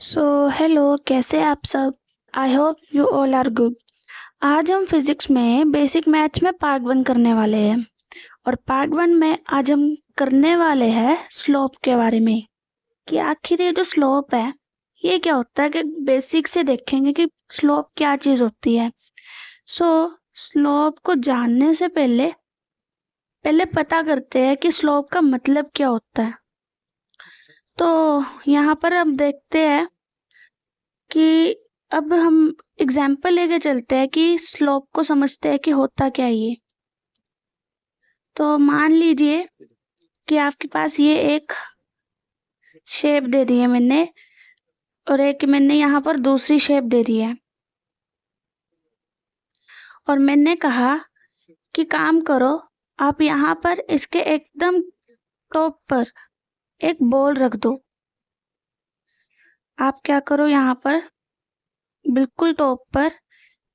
So hello, कैसे आप सब। I hope you all are good. आज हम फिजिक्स में बेसिक मैथ्स में पार्ट 1 करने वाले हैं। और पार्ट 1 में आज हम करने वाले हैं स्लोप के बारे में, कि आखिर ये जो स्लोप है ये क्या होता है। कि बेसिक से देखेंगे कि स्लोप क्या चीज़ होती है। सो स्लोप को जानने से पहले पहले पता करते हैं कि स्लोप का मतलब क्या होता है। तो यहाँ पर अब देखते हैं कि अब हम एग्जाम्पल लेके चलते हैं कि स्लोप को समझते हैं कि होता क्या है ये। तो मान लीजिए कि आपके पास ये एक शेप दे दी है मैंने, और एक मैंने यहाँ पर दूसरी शेप दे दी है। और मैंने कहा कि काम करो, आप यहाँ पर इसके एकदम टॉप पर एक बॉल रख दो। आप क्या करो, यहाँ पर बिल्कुल टॉप पर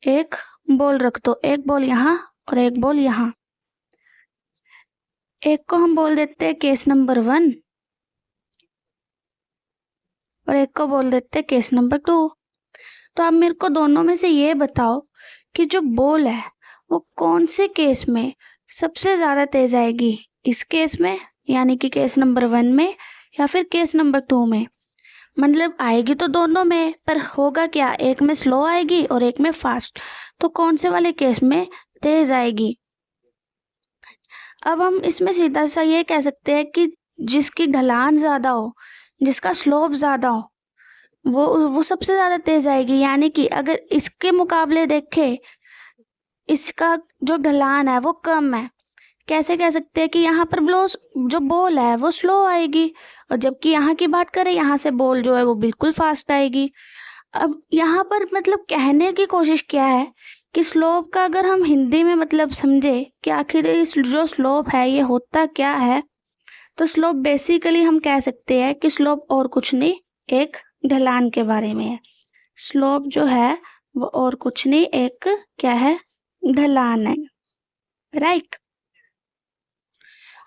एक बॉल रख दो। एक बॉल यहाँ और एक बॉल यहाँ। एक को हम बोल देते हैं केस नंबर 1 और एक को बोल देते हैं केस नंबर 2। तो आप मेरे को दोनों में से ये बताओ कि जो बॉल है वो कौन से केस में सबसे ज्यादा तेज आएगी। इस केस में यानी कि केस नंबर 1 में, या फिर केस नंबर 2 में। मतलब आएगी तो दोनों में, पर होगा क्या, एक में स्लो आएगी और एक में फास्ट। तो कौन से वाले केस में तेज आएगी। अब हम इसमें सीधा सा ये कह सकते हैं कि जिसकी ढलान ज्यादा हो, जिसका स्लोप ज्यादा हो, वो सबसे ज्यादा तेज आएगी। यानी कि अगर इसके मुकाबले देखे, इसका जो ढलान है वो कम है, कैसे कह सकते हैं कि यहाँ पर ब्लो जो बॉल है वो स्लो आएगी। और जबकि यहाँ की बात करें, यहाँ से बॉल जो है वो बिल्कुल फास्ट आएगी। अब यहाँ पर मतलब कहने की कोशिश क्या है कि स्लोप का अगर हम हिंदी में मतलब समझे कि आखिर इस जो स्लोप है ये होता क्या है, तो स्लोप बेसिकली हम कह सकते हैं कि स्लोप और कुछ नहीं, एक ढलान के बारे में है। स्लोप जो है वो और कुछ नहीं, एक क्या है, ढलान है। राइट।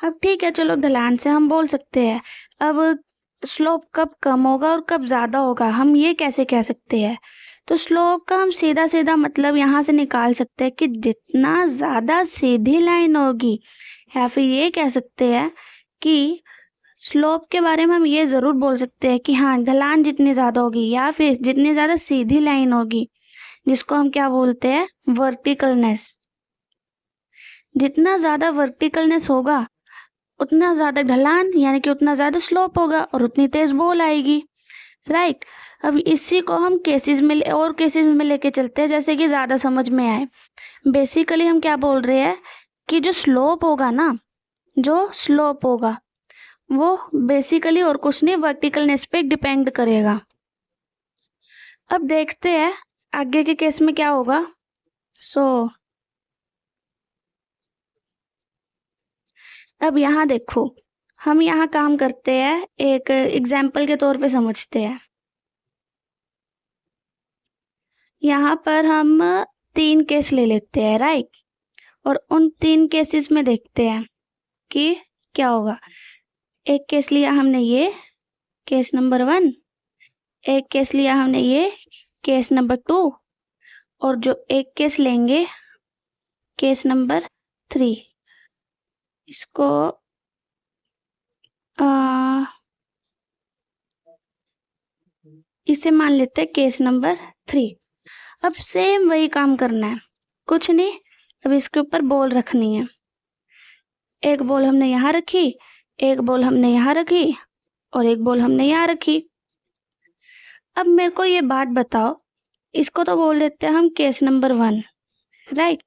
अब ठीक है, चलो ढलान से हम बोल सकते हैं। अब स्लोप कब कम होगा और कब ज्यादा होगा, हम ये कैसे कह सकते हैं। तो स्लोप का हम सीधा सीधा मतलब यहाँ से निकाल सकते हैं कि जितना ज्यादा सीधी लाइन होगी, या फिर ये कह सकते हैं कि स्लोप के बारे में हम ये जरूर बोल सकते हैं कि हाँ, ढलान जितनी ज्यादा होगी या फिर जितनी ज्यादा सीधी लाइन होगी, जिसको हम क्या बोलते हैं, वर्टिकलनेस। जितना ज्यादा वर्टिकलनेस होगा उतना ज्यादा ढलान, यानी कि उतना ज्यादा स्लोप होगा और उतनी तेज बॉल आएगी। राइट। अब इसी को हम केसेस में और केसेस में लेके चलते हैं, जैसे कि ज्यादा समझ में आए। बेसिकली हम क्या बोल रहे हैं कि जो स्लोप होगा ना, जो स्लोप होगा वो बेसिकली और कुछ नहीं, वर्टिकलनेस पे डिपेंड करेगा। अब देखते हैं आगे के केस में क्या होगा। सो अब यहाँ देखो, हम यहाँ काम करते हैं, एक एग्जाम्पल के तौर पे समझते हैं। यहाँ पर हम 3 केस ले लेते हैं, राइट। और उन 3 केसेस में देखते हैं कि क्या होगा। एक केस लिया हमने ये, केस नंबर 1। एक केस लिया हमने ये, केस नंबर 2। और जो एक केस लेंगे, केस नंबर 3। इसको आ, इसे मान लेते हैं केस नंबर 3। अब सेम वही काम करना है, कुछ नहीं। अब इसके ऊपर बॉल रखनी है। एक बॉल हमने यहाँ रखी, एक बॉल हमने यहाँ रखी, और एक बॉल हमने यहाँ रखी। अब मेरे को ये बात बताओ, इसको तो बोल देते हैं हम केस नंबर 1, राइट।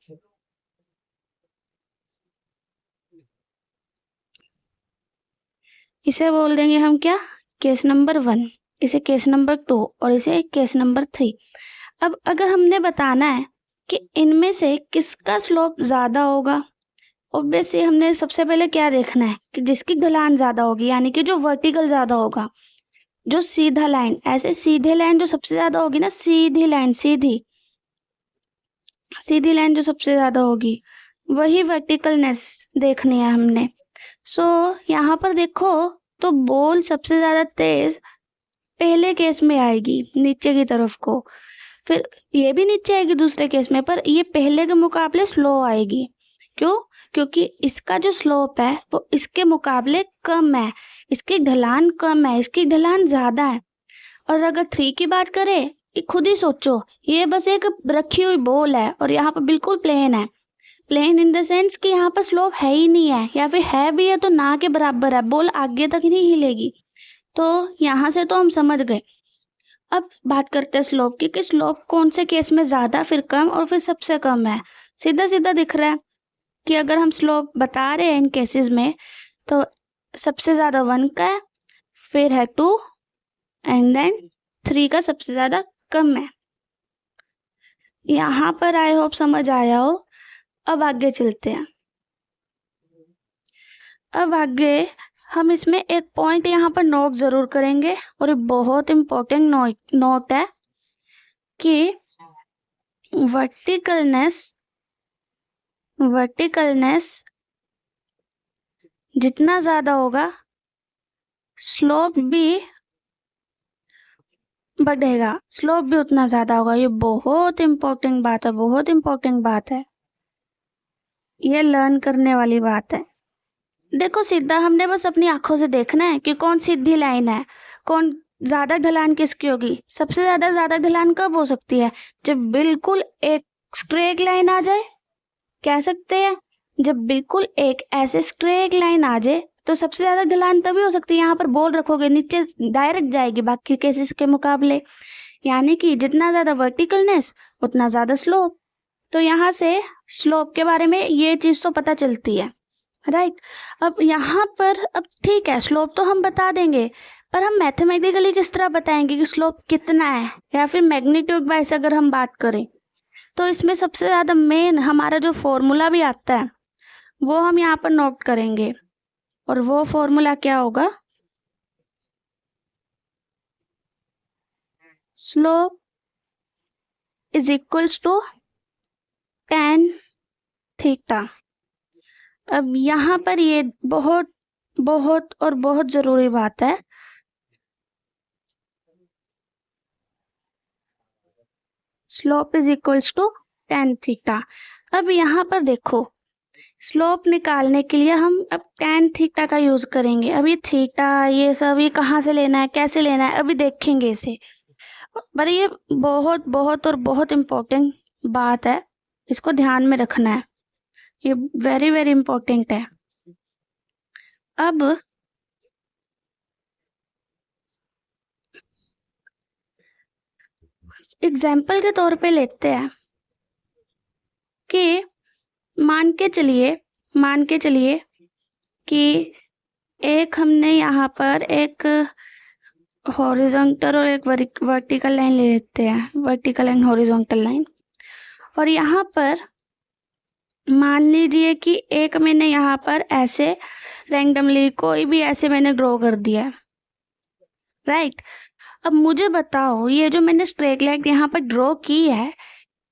इसे बोल देंगे हम क्या, केस नंबर 1। इसे केस नंबर 2 और इसे केस नंबर 3। अब अगर हमने बताना है कि इनमें से किसका स्लोप ज्यादा होगा, ऑब्वियसली हमने सबसे पहले क्या देखना है कि जिसकी ढलान ज्यादा होगी, यानी कि जो वर्टिकल ज्यादा होगा। जो सीधा लाइन, ऐसे सीधे लाइन जो सबसे ज्यादा होगी ना, सीधी लाइन, सीधी सीधी लाइन जो सबसे ज्यादा होगी, वही वर्टिकलनेस देखनी है हमने। सो यहाँ पर देखो, तो बॉल सबसे ज्यादा तेज पहले केस में आएगी नीचे की तरफ को, फिर ये भी नीचे आएगी दूसरे केस में, पर ये पहले के मुकाबले स्लो आएगी। क्यों? क्योंकि इसका जो स्लोप है वो इसके मुकाबले कम है, इसकी ढलान कम है, इसकी ढलान ज्यादा है। और अगर 3 की बात करें, ये खुद ही सोचो, ये बस एक रखी हुई बॉल है और यहाँ पर बिल्कुल प्लेन है। प्लेन इन द सेंस कि यहाँ पर स्लोप है ही नहीं है, या फिर है भी है तो ना के बराबर है, बॉल आगे तक नहीं हिलेगी। तो यहाँ से तो हम समझ गए। अब बात करते हैं स्लोप की, कि स्लोप कौन से केस में ज्यादा, फिर कम और फिर सबसे कम है। सीधा सीधा दिख रहा है कि अगर हम स्लोप बता रहे हैं इन केसेस में, तो सबसे ज्यादा 1 का है, फिर है 2 एंड देन 3 का सबसे ज्यादा कम है। यहाँ पर आई होप समझ आया हो। अब आगे चलते हैं। अब आगे हम इसमें एक पॉइंट यहाँ पर नोट जरूर करेंगे, और ये बहुत इंपॉर्टेंट नोट है कि वर्टिकलनेस जितना ज्यादा होगा स्लोप भी बढ़ेगा, स्लोप भी उतना ज्यादा होगा। ये बहुत इंपॉर्टेंट बात है, बहुत इंपॉर्टेंट बात है, ये लर्न करने वाली बात है। देखो सीधा हमने बस अपनी आंखों से देखना है कि कौन सीधी लाइन है, कौन ज्यादा ढलान किसकी होगी। सबसे ज्यादा ढलान कब हो सकती है? जब बिल्कुल एक स्ट्रेट लाइन आ जाए, कह सकते हैं जब बिल्कुल एक ऐसे स्ट्रेट लाइन आ जाए तो सबसे ज्यादा ढलान तभी हो सकती है। यहाँ पर बॉल रखोगे नीचे डायरेक्ट जाएगी बाकी केसेस के मुकाबले, यानी कि जितना ज्यादा वर्टिकलनेस उतना ज्यादा स्लोप। तो यहाँ से स्लोप के बारे में ये चीज तो पता चलती है, राइट। अब यहाँ पर अब ठीक है, स्लोप तो हम बता देंगे, पर हम मैथमेटिकली किस तरह बताएंगे कि स्लोप कितना है, या फिर मैग्नीट्यूड वाइज अगर हम बात करें, तो इसमें सबसे ज्यादा मेन हमारा जो फॉर्मूला भी आता है वो हम यहाँ पर नोट करेंगे। और वो फॉर्मूला क्या होगा? Slope is equals to tan theta. अब यहाँ पर ये बहुत बहुत और बहुत जरूरी बात है। Slope is equals to tan theta. अब यहाँ पर देखो, स्लोप निकालने के लिए हम अब tan थीटा का यूज करेंगे। अब ये थीटा ये सब ये कहाँ से लेना है, कैसे लेना है, अभी देखेंगे इसे। पर ये बहुत बहुत और बहुत इम्पोर्टेंट बात है, इसको ध्यान में रखना है, ये वेरी वेरी इम्पोर्टेंट है। अब एग्जाम्पल के तौर पे लेते हैं कि मान के चलिए कि एक हमने यहाँ पर एक हॉरिजॉन्टल और एक वर्टिकल लाइन ले लेते हैं, वर्टिकल एंड हॉरिजॉन्टल लाइन। और यहाँ पर मान लीजिए कि एक मैंने यहाँ पर ऐसे रैंडमली कोई भी ऐसे मैंने ड्रॉ कर दिया है, राइट। अब मुझे बताओ, ये जो मैंने स्ट्रेट लाइन यहाँ पर ड्रॉ की है,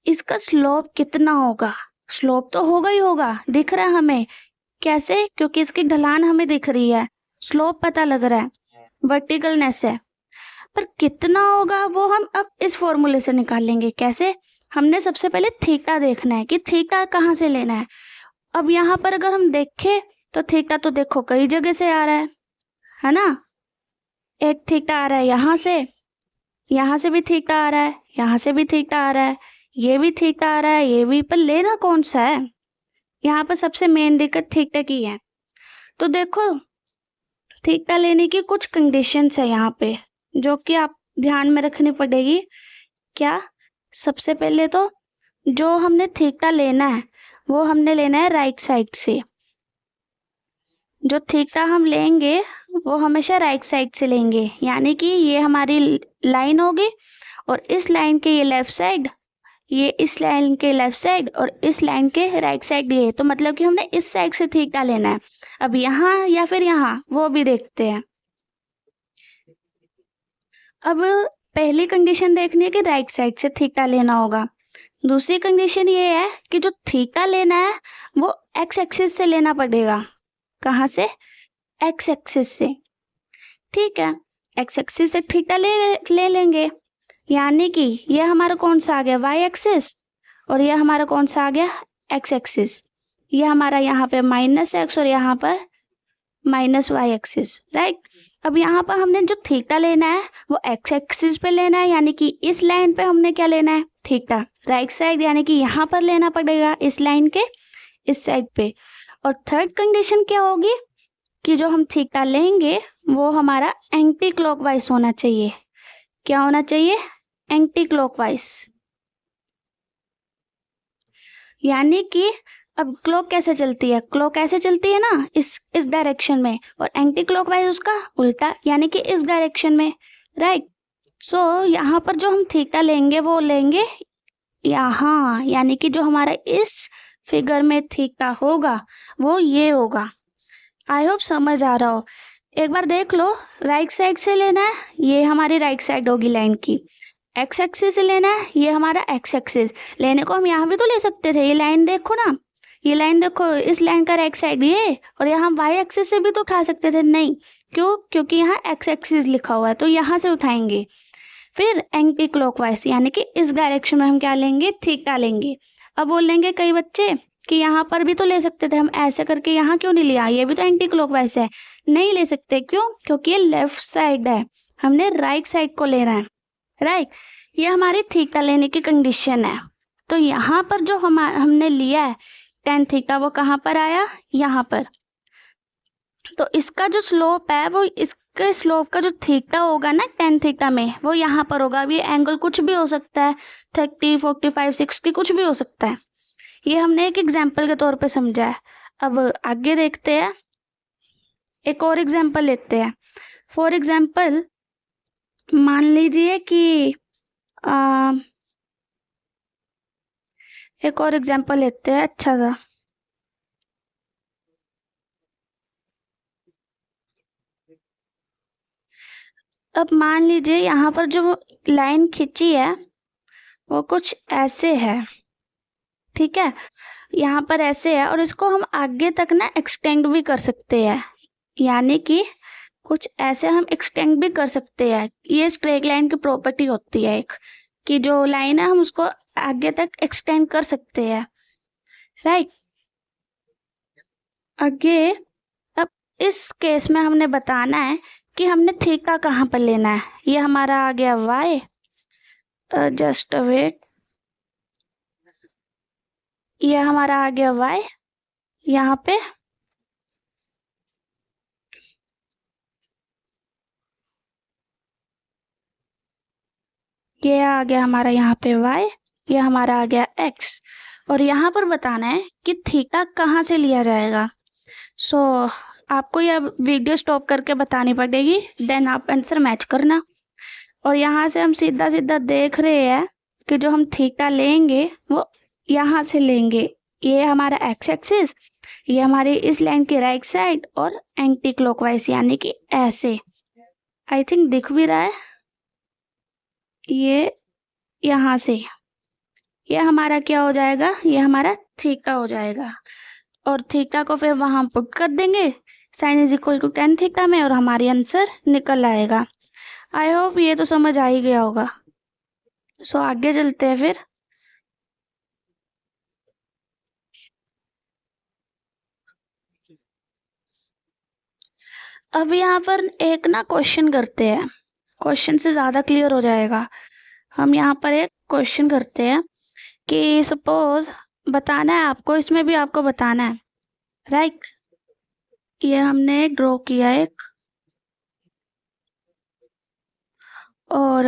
इसका स्लोप कितना होगा? स्लोप तो होगा ही होगा, दिख रहा है हमें। कैसे? क्योंकि इसकी ढलान हमें दिख रही है, स्लोप पता लग रहा है, वर्टिकलनेस है। पर कितना होगा वो हम अब इस फॉर्मूले से निकाल लेंगे। कैसे? हमने सबसे पहले थीटा देखना है कि थीटा कहाँ से लेना है। अब यहाँ पर अगर हम देखें तो थीटा तो देखो कई जगह से आ रहा है ना। एक थीटा आ रहा है यहाँ से भी थीटा आ रहा है, यहाँ से भी थीटा आ रहा है, ये भी थीटा आ रहा है, ये भी। पर लेना कौन सा है? यहाँ पर सबसे मेन दिक्कत थीटा की है। तो देखो थीटा लेने की कुछ कंडीशंस है यहाँ पे, जो कि आप ध्यान में रखनी पड़ेगी। क्या? सबसे पहले तो जो हमने थीटा लेना है वो हमने लेना है राइट साइड से। जो थीटा हम लेंगे वो हमेशा राइट साइड से लेंगे, यानी कि ये हमारी लाइन होगी और इस लाइन के ये लेफ्ट साइड, ये इस लाइन के लेफ्ट साइड और इस लाइन के राइट साइड लिए। तो मतलब कि हमने इस साइड से थीटा लेना है। अब यहाँ या फिर यहाँ वो भी देखते हैं। अब पहली कंडीशन देखनी है कि राइट साइड से थीटा लेना होगा। दूसरी कंडीशन ये है कि जो थीटा लेना है वो एक्स एक्सिस से लेना पड़ेगा। कहाँ से? एक्स एक्सिस से। ठीक है, एक्स एक्सिस से थीटा ले लेंगे, यानी कि ये हमारा कौन सा आ गया वाई एक्सिस, और ये हमारा कौन सा आ गया एक्स एक्सिस। ये हमारा यहाँ पे माइनस एक्स और यहाँ पर माइनस वाई एक्सिस, राइट। अब यहाँ पर हमने जो थीटा लेना है वो एक्स एक्सिस पे लेना है, यानी कि इस लाइन पे हमने क्या लेना है थीटा, राइट साइड, यानी कि यहाँ पर लेना पड़ेगा इस लाइन के इस साइड पे। और थर्ड कंडीशन क्या होगी कि जो हम थीटा लेंगे वो हमारा एंटी क्लॉकवाइज होना चाहिए। क्या होना चाहिए एंटी क्लॉकवाइज, यानी कि अब क्लॉक कैसे चलती है, क्लॉक ऐसे चलती है ना इस डायरेक्शन में, और एंटी क्लॉकवाइज उसका उल्टा, यानी कि इस डायरेक्शन में, राइट। सो यहाँ पर जो हम थीटा लेंगे वो लेंगे यहाँ, यानी कि जो हमारा इस फिगर में थीटा होगा वो ये होगा। आई होप समझ आ रहा हो। एक बार देख लो, राइट साइड से लेना है, ये हमारी राइट साइड होगी लाइन की। एक्स एक्सिस से लेना है, ये हमारा एक्स एक्सिस। लेने को हम यहाँ भी तो ले सकते थे, ये लाइन देखो ना, ये लाइन देखो, इस लाइन का राइट साइड ये, और यहाँ वाई एक्सिस से भी तो उठा सकते थे, नहीं क्यों, क्योंकि यहाँ एक्स एक्सिस लिखा हुआ है तो यहाँ से उठाएंगे। फिर एंटी क्लॉकवाइज, यानी कि इस डायरेक्शन में हम क्या लेंगे थीटा लेंगे। अब बोल लेंगे कई बच्चे कि यहाँ पर भी तो ले सकते थे, हम ऐसे करके यहाँ क्यों नहीं लिया, ये भी तो एंटी क्लॉकवाइज है। नहीं ले सकते, क्यों, क्योंकि ये लेफ्ट साइड है, हमने राइट साइड को लेना है, राइट। ये हमारी थीटा लेने की कंडीशन है। तो यहाँ पर जो हमने लिया है टेन थीटा, वो कहाँ पर आया यहाँ पर। तो इसका जो स्लोप है वो इसके स्लोप का जो थीटा होगा ना टेन थीटा में, वो यहाँ पर होगा। अब ये एंगल कुछ भी हो सकता है, 30, 45, 60 कुछ भी हो सकता है। ये हमने एक एग्जाम्पल के तौर पे समझा है। अब आगे देखते हैं, एक और एग्जाम्पल लेते हैं। फॉर एग्जाम्पल मान लीजिए कि एक और एग्जाम्पल लेते हैं अच्छा सा। अब मान लीजिए यहाँ पर जो लाइन खींची है वो कुछ ऐसे है, ठीक है, यहाँ पर ऐसे है, और इसको हम आगे तक ना एक्सटेंड भी कर सकते हैं, यानी कि कुछ ऐसे हम एक्सटेंड भी कर सकते हैं। ये स्ट्रेट लाइन की प्रॉपर्टी होती है एक, कि जो लाइन है हम उसको आगे तक एक्सटेंड कर सकते हैं, राइट। आगे अब इस केस में हमने बताना है कि हमने थीटा कहाँ पर लेना है। ये हमारा आ गया y, जस्ट वेट, ये हमारा आ गया y यहाँ पे, ये आ गया हमारा यहाँ पे y, ये हमारा आ गया x, और यहाँ पर बताना है कि थीटा कहाँ से लिया जाएगा। सो आपको यह वीडियो स्टॉप करके बतानी पड़ेगी, देन आप आंसर मैच करना। और यहाँ से हम सीधा सीधा देख रहे हैं कि जो हम थीटा लेंगे वो यहाँ से लेंगे, ये हमारा एक्स एक्सिस, ये हमारी इस लाइन की राइट साइड, और एंटी क्लॉकवाइज यानी कि ऐसे। आई थिंक दिख भी रहा है, ये यहाँ से, ये हमारा क्या हो जाएगा, ये हमारा थीटा हो जाएगा। और थीटा को फिर वहां पुट कर देंगे sine is equal to tan theta में, और हमारी आंसर निकल आएगा। आई होप ये तो समझ आ ही गया होगा। सो आगे चलते हैं फिर। अब यहाँ पर एक ना क्वेश्चन करते हैं, क्वेश्चन से ज़्यादा क्लियर हो जाएगा। हम यहाँ पर एक क्वेश्चन करते हैं कि सपोज बताना है आपको, इसमें भी आपको बताना है, राइट। ये हमने एक ड्रॉ किया एक, और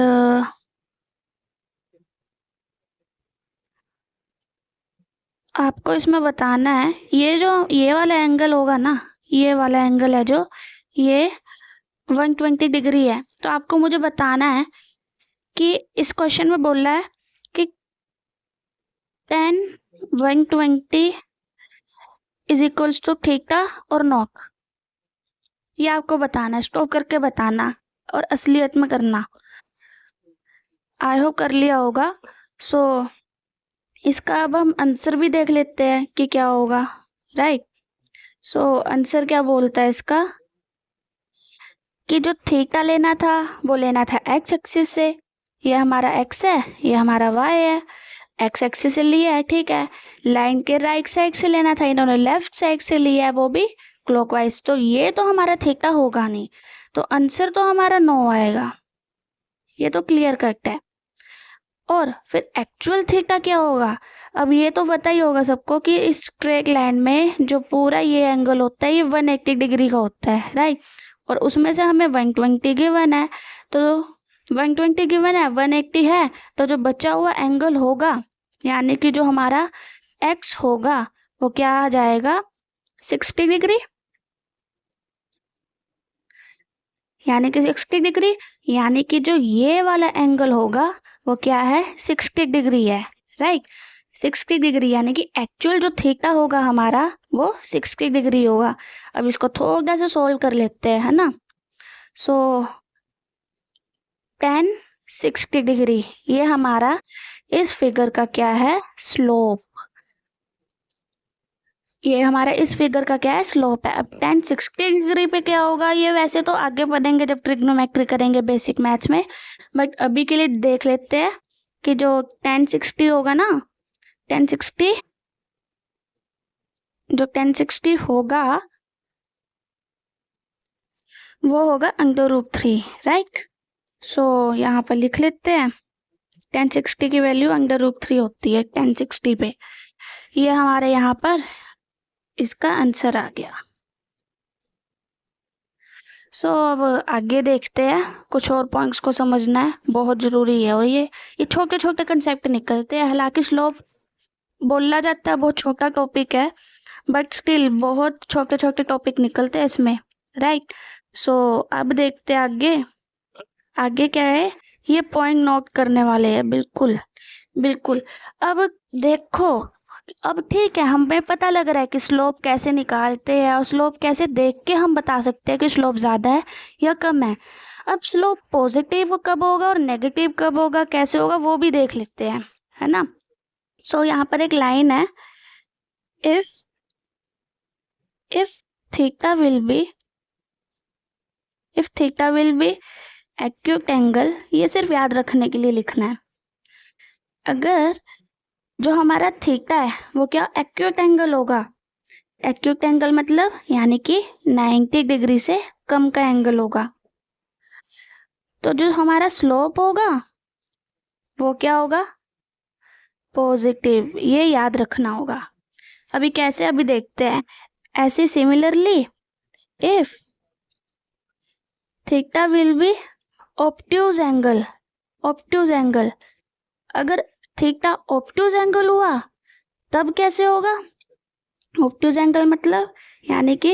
आपको इसमें बताना है ये जो ये वाला एंगल होगा ना, ये वाला एंगल है जो ये 120 डिग्री है। तो आपको मुझे बताना है कि इस क्वेश्चन में बोल रहा है कि tan 120 is equals to theta और नॉट। ये आपको बताना है, स्टॉप करके बताना और असलियत में करना। आई होप कर लिया होगा। सो इसका अब हम आंसर भी देख लेते हैं कि क्या होगा, राइट। सो आंसर क्या बोलता है इसका, कि जो थीटा लेना था वो लेना था एक्स एक्सिस से। ये हमारा एक्स है, ये हमारा वाई है। एक्स एक्सिस से लिया है, ठीक है। लाइन के राइट साइड से लेना था, इन्होंने लेफ्ट साइड से लिया है, वो भी क्लॉकवाइज। तो ये तो हमारा थीटा होगा नहीं, तो आंसर तो हमारा नो आएगा। ये तो क्लियर कट है। और फिर एक्चुअल थीटा क्या होगा? अब ये तो पता ही होगा सबको कि इस स्ट्रेट लाइन में जो पूरा ये एंगल होता है ये 180 डिग्री का होता है, राइट। और उसमें से हमें 120 गिवन है, तो 120 गिवन है, 180 है, तो जो बचा हुआ एंगल होगा यानी कि जो हमारा एक्स होगा वो क्या आ जाएगा? 60 डिग्री। यानी कि 60 डिग्री, यानी कि जो ये वाला एंगल होगा वो क्या है? 60 डिग्री है, राइट। 60 डिग्री यानी कि एक्चुअल जो थीटा होगा हमारा वो 60 डिग्री होगा। अब इसको थोड़ा सा सोल्व कर लेते हैं, है ना। सो tan 60 डिग्री ये हमारा इस फिगर का क्या है? स्लोप। ये हमारा इस फिगर का क्या है? स्लोप है। अब tan 60 डिग्री पे क्या होगा ये वैसे तो आगे पढ़ेंगे जब ट्रिग्नोमेट्री करेंगे बेसिक मैथ्स में, बट अभी के लिए देख लेते हैं कि जो tan 60 होगा ना, tan 60 जो tan 60 होगा वो होगा √3, राइट। सो यहाँ पर लिख लेते हैं tan 60 की वैल्यू √3 होती है tan 60 पे। ये हमारे यहाँ पर इसका आंसर आ गया। सो अब आगे देखते हैं, कुछ और पॉइंट्स को समझना है, बहुत ज़रूरी है। और ये छोटे छोटे कंसेप्ट निकलते हैं, हालांकि स्लोप बोला जाता है बहुत छोटा टॉपिक है, बट स्टिल बहुत छोटे छोटे टॉपिक निकलते हैं इसमें, राइट। सो अब देखते हैं आगे। आगे क्या है, ये पॉइंट नोट करने वाले हैं, बिल्कुल बिल्कुल। अब देखो, अब ठीक है, हमें पता लग रहा है कि स्लोप कैसे निकालते हैं और स्लोप कैसे देख के हम बता सकते हैं कि स्लोप ज़्यादा है या कम है। अब स्लोप पॉजिटिव कब होगा और नेगेटिव कब होगा, कैसे होगा, वो भी देख लेते हैं, है ना। सो यहाँ पर एक लाइन है, if if theta will be if theta will be acute angle, ये सिर्फ याद रखने के लिए लिखना है। अगर जो हमारा थीटा है वो क्या एक्यूट एंगल होगा? एक्यूट एंगल मतलब यानी कि 90 डिग्री से कम का एंगल होगा, तो जो हमारा स्लोप होगा वो क्या होगा? पॉजिटिव। ये याद रखना होगा। अभी कैसे, अभी देखते हैं। ऐसे similarly if theta will be obtuse angle, obtuse angle, अगर थीटा ऑब्ट्यूज एंगल हुआ तब कैसे होगा? ऑब्ट्यूज एंगल मतलब यानी कि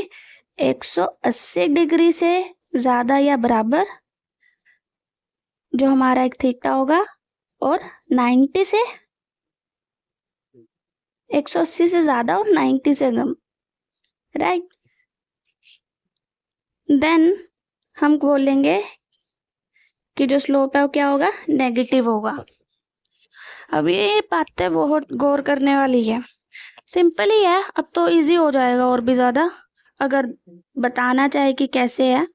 180 डिग्री से ज़्यादा या बराबर जो हमारा एक थीटा होगा, और 90 से 180 से ज़्यादा और 90 से कम, राइट। देन हम बोलेंगे कि जो स्लोप है वो क्या होगा? नेगेटिव होगा। अब ये बातें बहुत गौर करने वाली है, सिंपल ही है, अब तो इजी हो जाएगा और भी ज़्यादा अगर बताना चाहे कि कैसे है।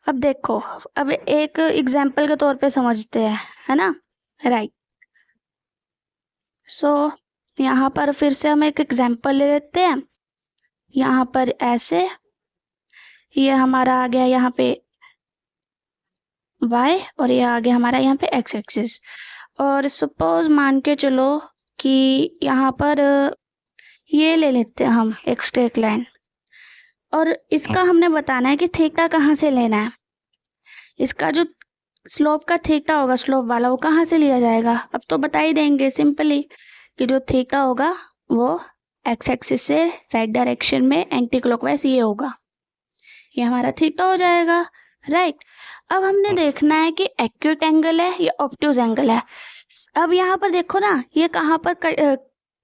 अब देखो, अब एक एग्जाम्पल के तौर पे समझते हैं, है ना, राइट। सो यहाँ पर फिर से हम एक एग्जाम्पल ले लेते हैं। यहाँ पर ऐसे ये हमारा आ गया यहाँ पे y और ये आ गया हमारा यहाँ पे x एक्सिस। और सपोज मान के चलो कि यहाँ पर ये ले लेते हैं हम एक स्ट्रेट लाइन, और इसका हमने बताना है कि थीटा कहाँ से लेना है। इसका जो स्लोप का थीटा होगा, स्लोप वाला, वो कहाँ से लिया जाएगा? अब तो बता ही देंगे सिंपली कि जो थीटा होगा वो एक्स एक्सिस से राइट डायरेक्शन में एंटी क्लॉकवाइज ये होगा, ये हमारा थीटा हो जाएगा, राइट। अब हमने देखना है कि एक्यूट एंगल है या ऑब्ट्यूज एंगल है। अब यहाँ पर देखो ना, ये कहाँ पर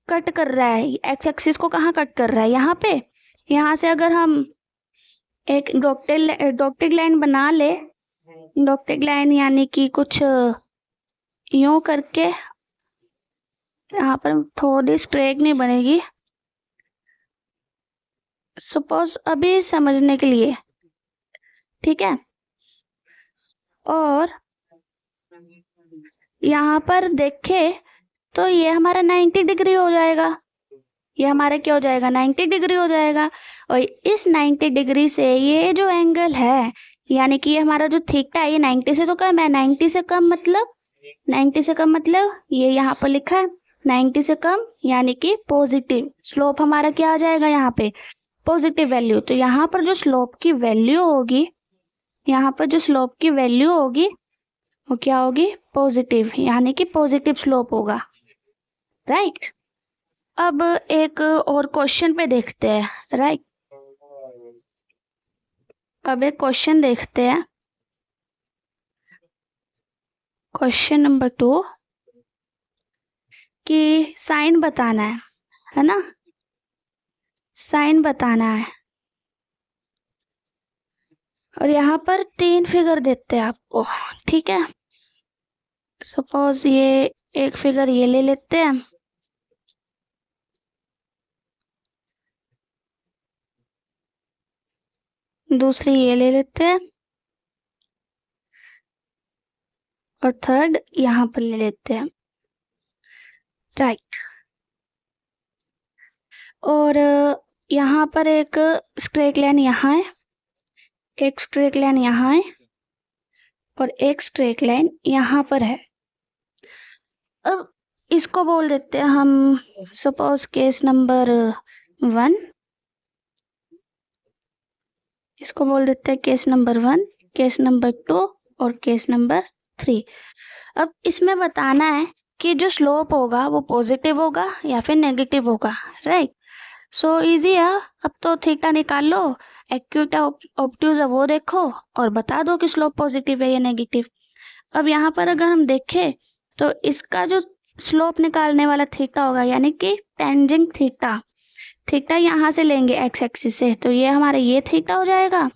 कट कर रहा है, एक्स एक्सिस को कहाँ कट कर रहा है? यहाँ पे। यहाँ से अगर हम एक डॉटेड लाइन बना ले, डॉटेड लाइन यानी कि कुछ यूं करके, यहाँ पर थोड़ी स्ट्रेट नहीं बनेगी, सपोज अभी समझने के लिए ठीक है। और यहाँ पर देखे तो ये हमारा 90 डिग्री हो जाएगा, ये हमारा क्या हो जाएगा, 90 डिग्री हो जाएगा। और इस 90 डिग्री से ये जो एंगल है, यानी कि ये हमारा जो थीटा है, ये 90 से तो कम है। 90 से कम मतलब, 90 से कम मतलब ये यहाँ पर लिखा है 90 से कम, यानी कि पॉजिटिव स्लोप हमारा क्या आ जाएगा, यहाँ पे पॉजिटिव वैल्यू। तो यहाँ पर जो स्लोप की वैल्यू होगी, यहाँ पर जो स्लोप की वैल्यू होगी वो क्या होगी, पॉजिटिव, यानी कि पॉजिटिव स्लोप होगा, राइट। अब एक और क्वेश्चन पे देखते हैं, राइट। अब एक क्वेश्चन देखते हैं, क्वेश्चन नंबर 2, कि साइन बताना है ना, साइन बताना है। और यहाँ पर 3 फिगर देते हैं आपको, ठीक है। सपोज ये एक फिगर ये ले लेते हैं, दूसरी ये ले लेते हैं, और थर्ड यहाँ पर ले लेते हैं, राइट। और यहाँ पर एक स्ट्रेट लाइन यहाँ है, एक स्ट्रेट लाइन यहाँ है, और एक स्ट्रेट लाइन यहाँ पर है। अब इसको बोल देते हैं हम, सपोज केस नंबर 1, इसको बोल देते हैं केस नंबर 1, केस नंबर 2 और केस नंबर 3। अब इसमें बताना है कि जो स्लोप होगा वो पॉजिटिव होगा या फिर नेगेटिव होगा, राइट। सो इजी है। अब तो थीटा निकाल लो, एक्यूट ऑब्ट्यूज है वो देखो, और बता दो कि स्लोप पॉजिटिव है या नेगेटिव। अब यहाँ पर अगर हम देखें तो इसका जो स्लोप निकालने वाला थीटा होगा, यानी कि टेंजेंट थीटा, थीटा यहाँ से लेंगे एक्स एक्सिस से, तो ये हमारा ये थीटा हो जाएगा।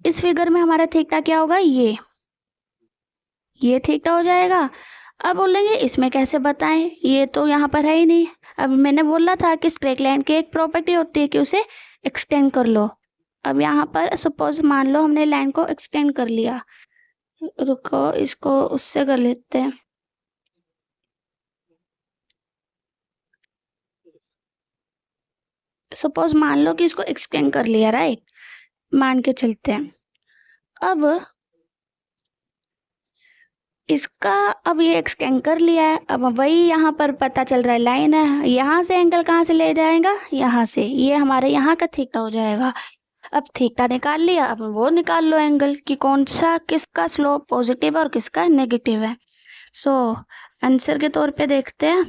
इस फिगर में हमारा थीटा क्या होगा, ये थीटा हो जाएगा। अब बोलेंगे इसमें कैसे बताएं, ये तो यहाँ पर है ही नहीं। अब मैंने बोला था कि स्ट्रेट लाइन की एक प्रॉपर्टी होती है कि उसे एक्सटेंड कर लो। अब यहाँ पर सपोज मान लो हमने लाइन को एक्सटेंड कर लिया, रुको इसको उससे कर लेते हैं। सपोज मान लो कि इसको एक्सटेंड कर लिया, राइट, मान के चलते हैं। अब इसका, अब ये एक्सटेंड कर लिया है, अब वही यहाँ पर पता चल रहा है लाइन है, यहाँ से एंगल कहाँ से ले जाएगा, यहाँ से, ये हमारे यहाँ का थीटा हो जाएगा। अब थीटा निकाल लिया, अब वो निकाल लो एंगल कि कौन सा, किसका स्लोप पॉजिटिव है और किसका नेगेटिव है। सो आंसर के तौर पे देखते हैं।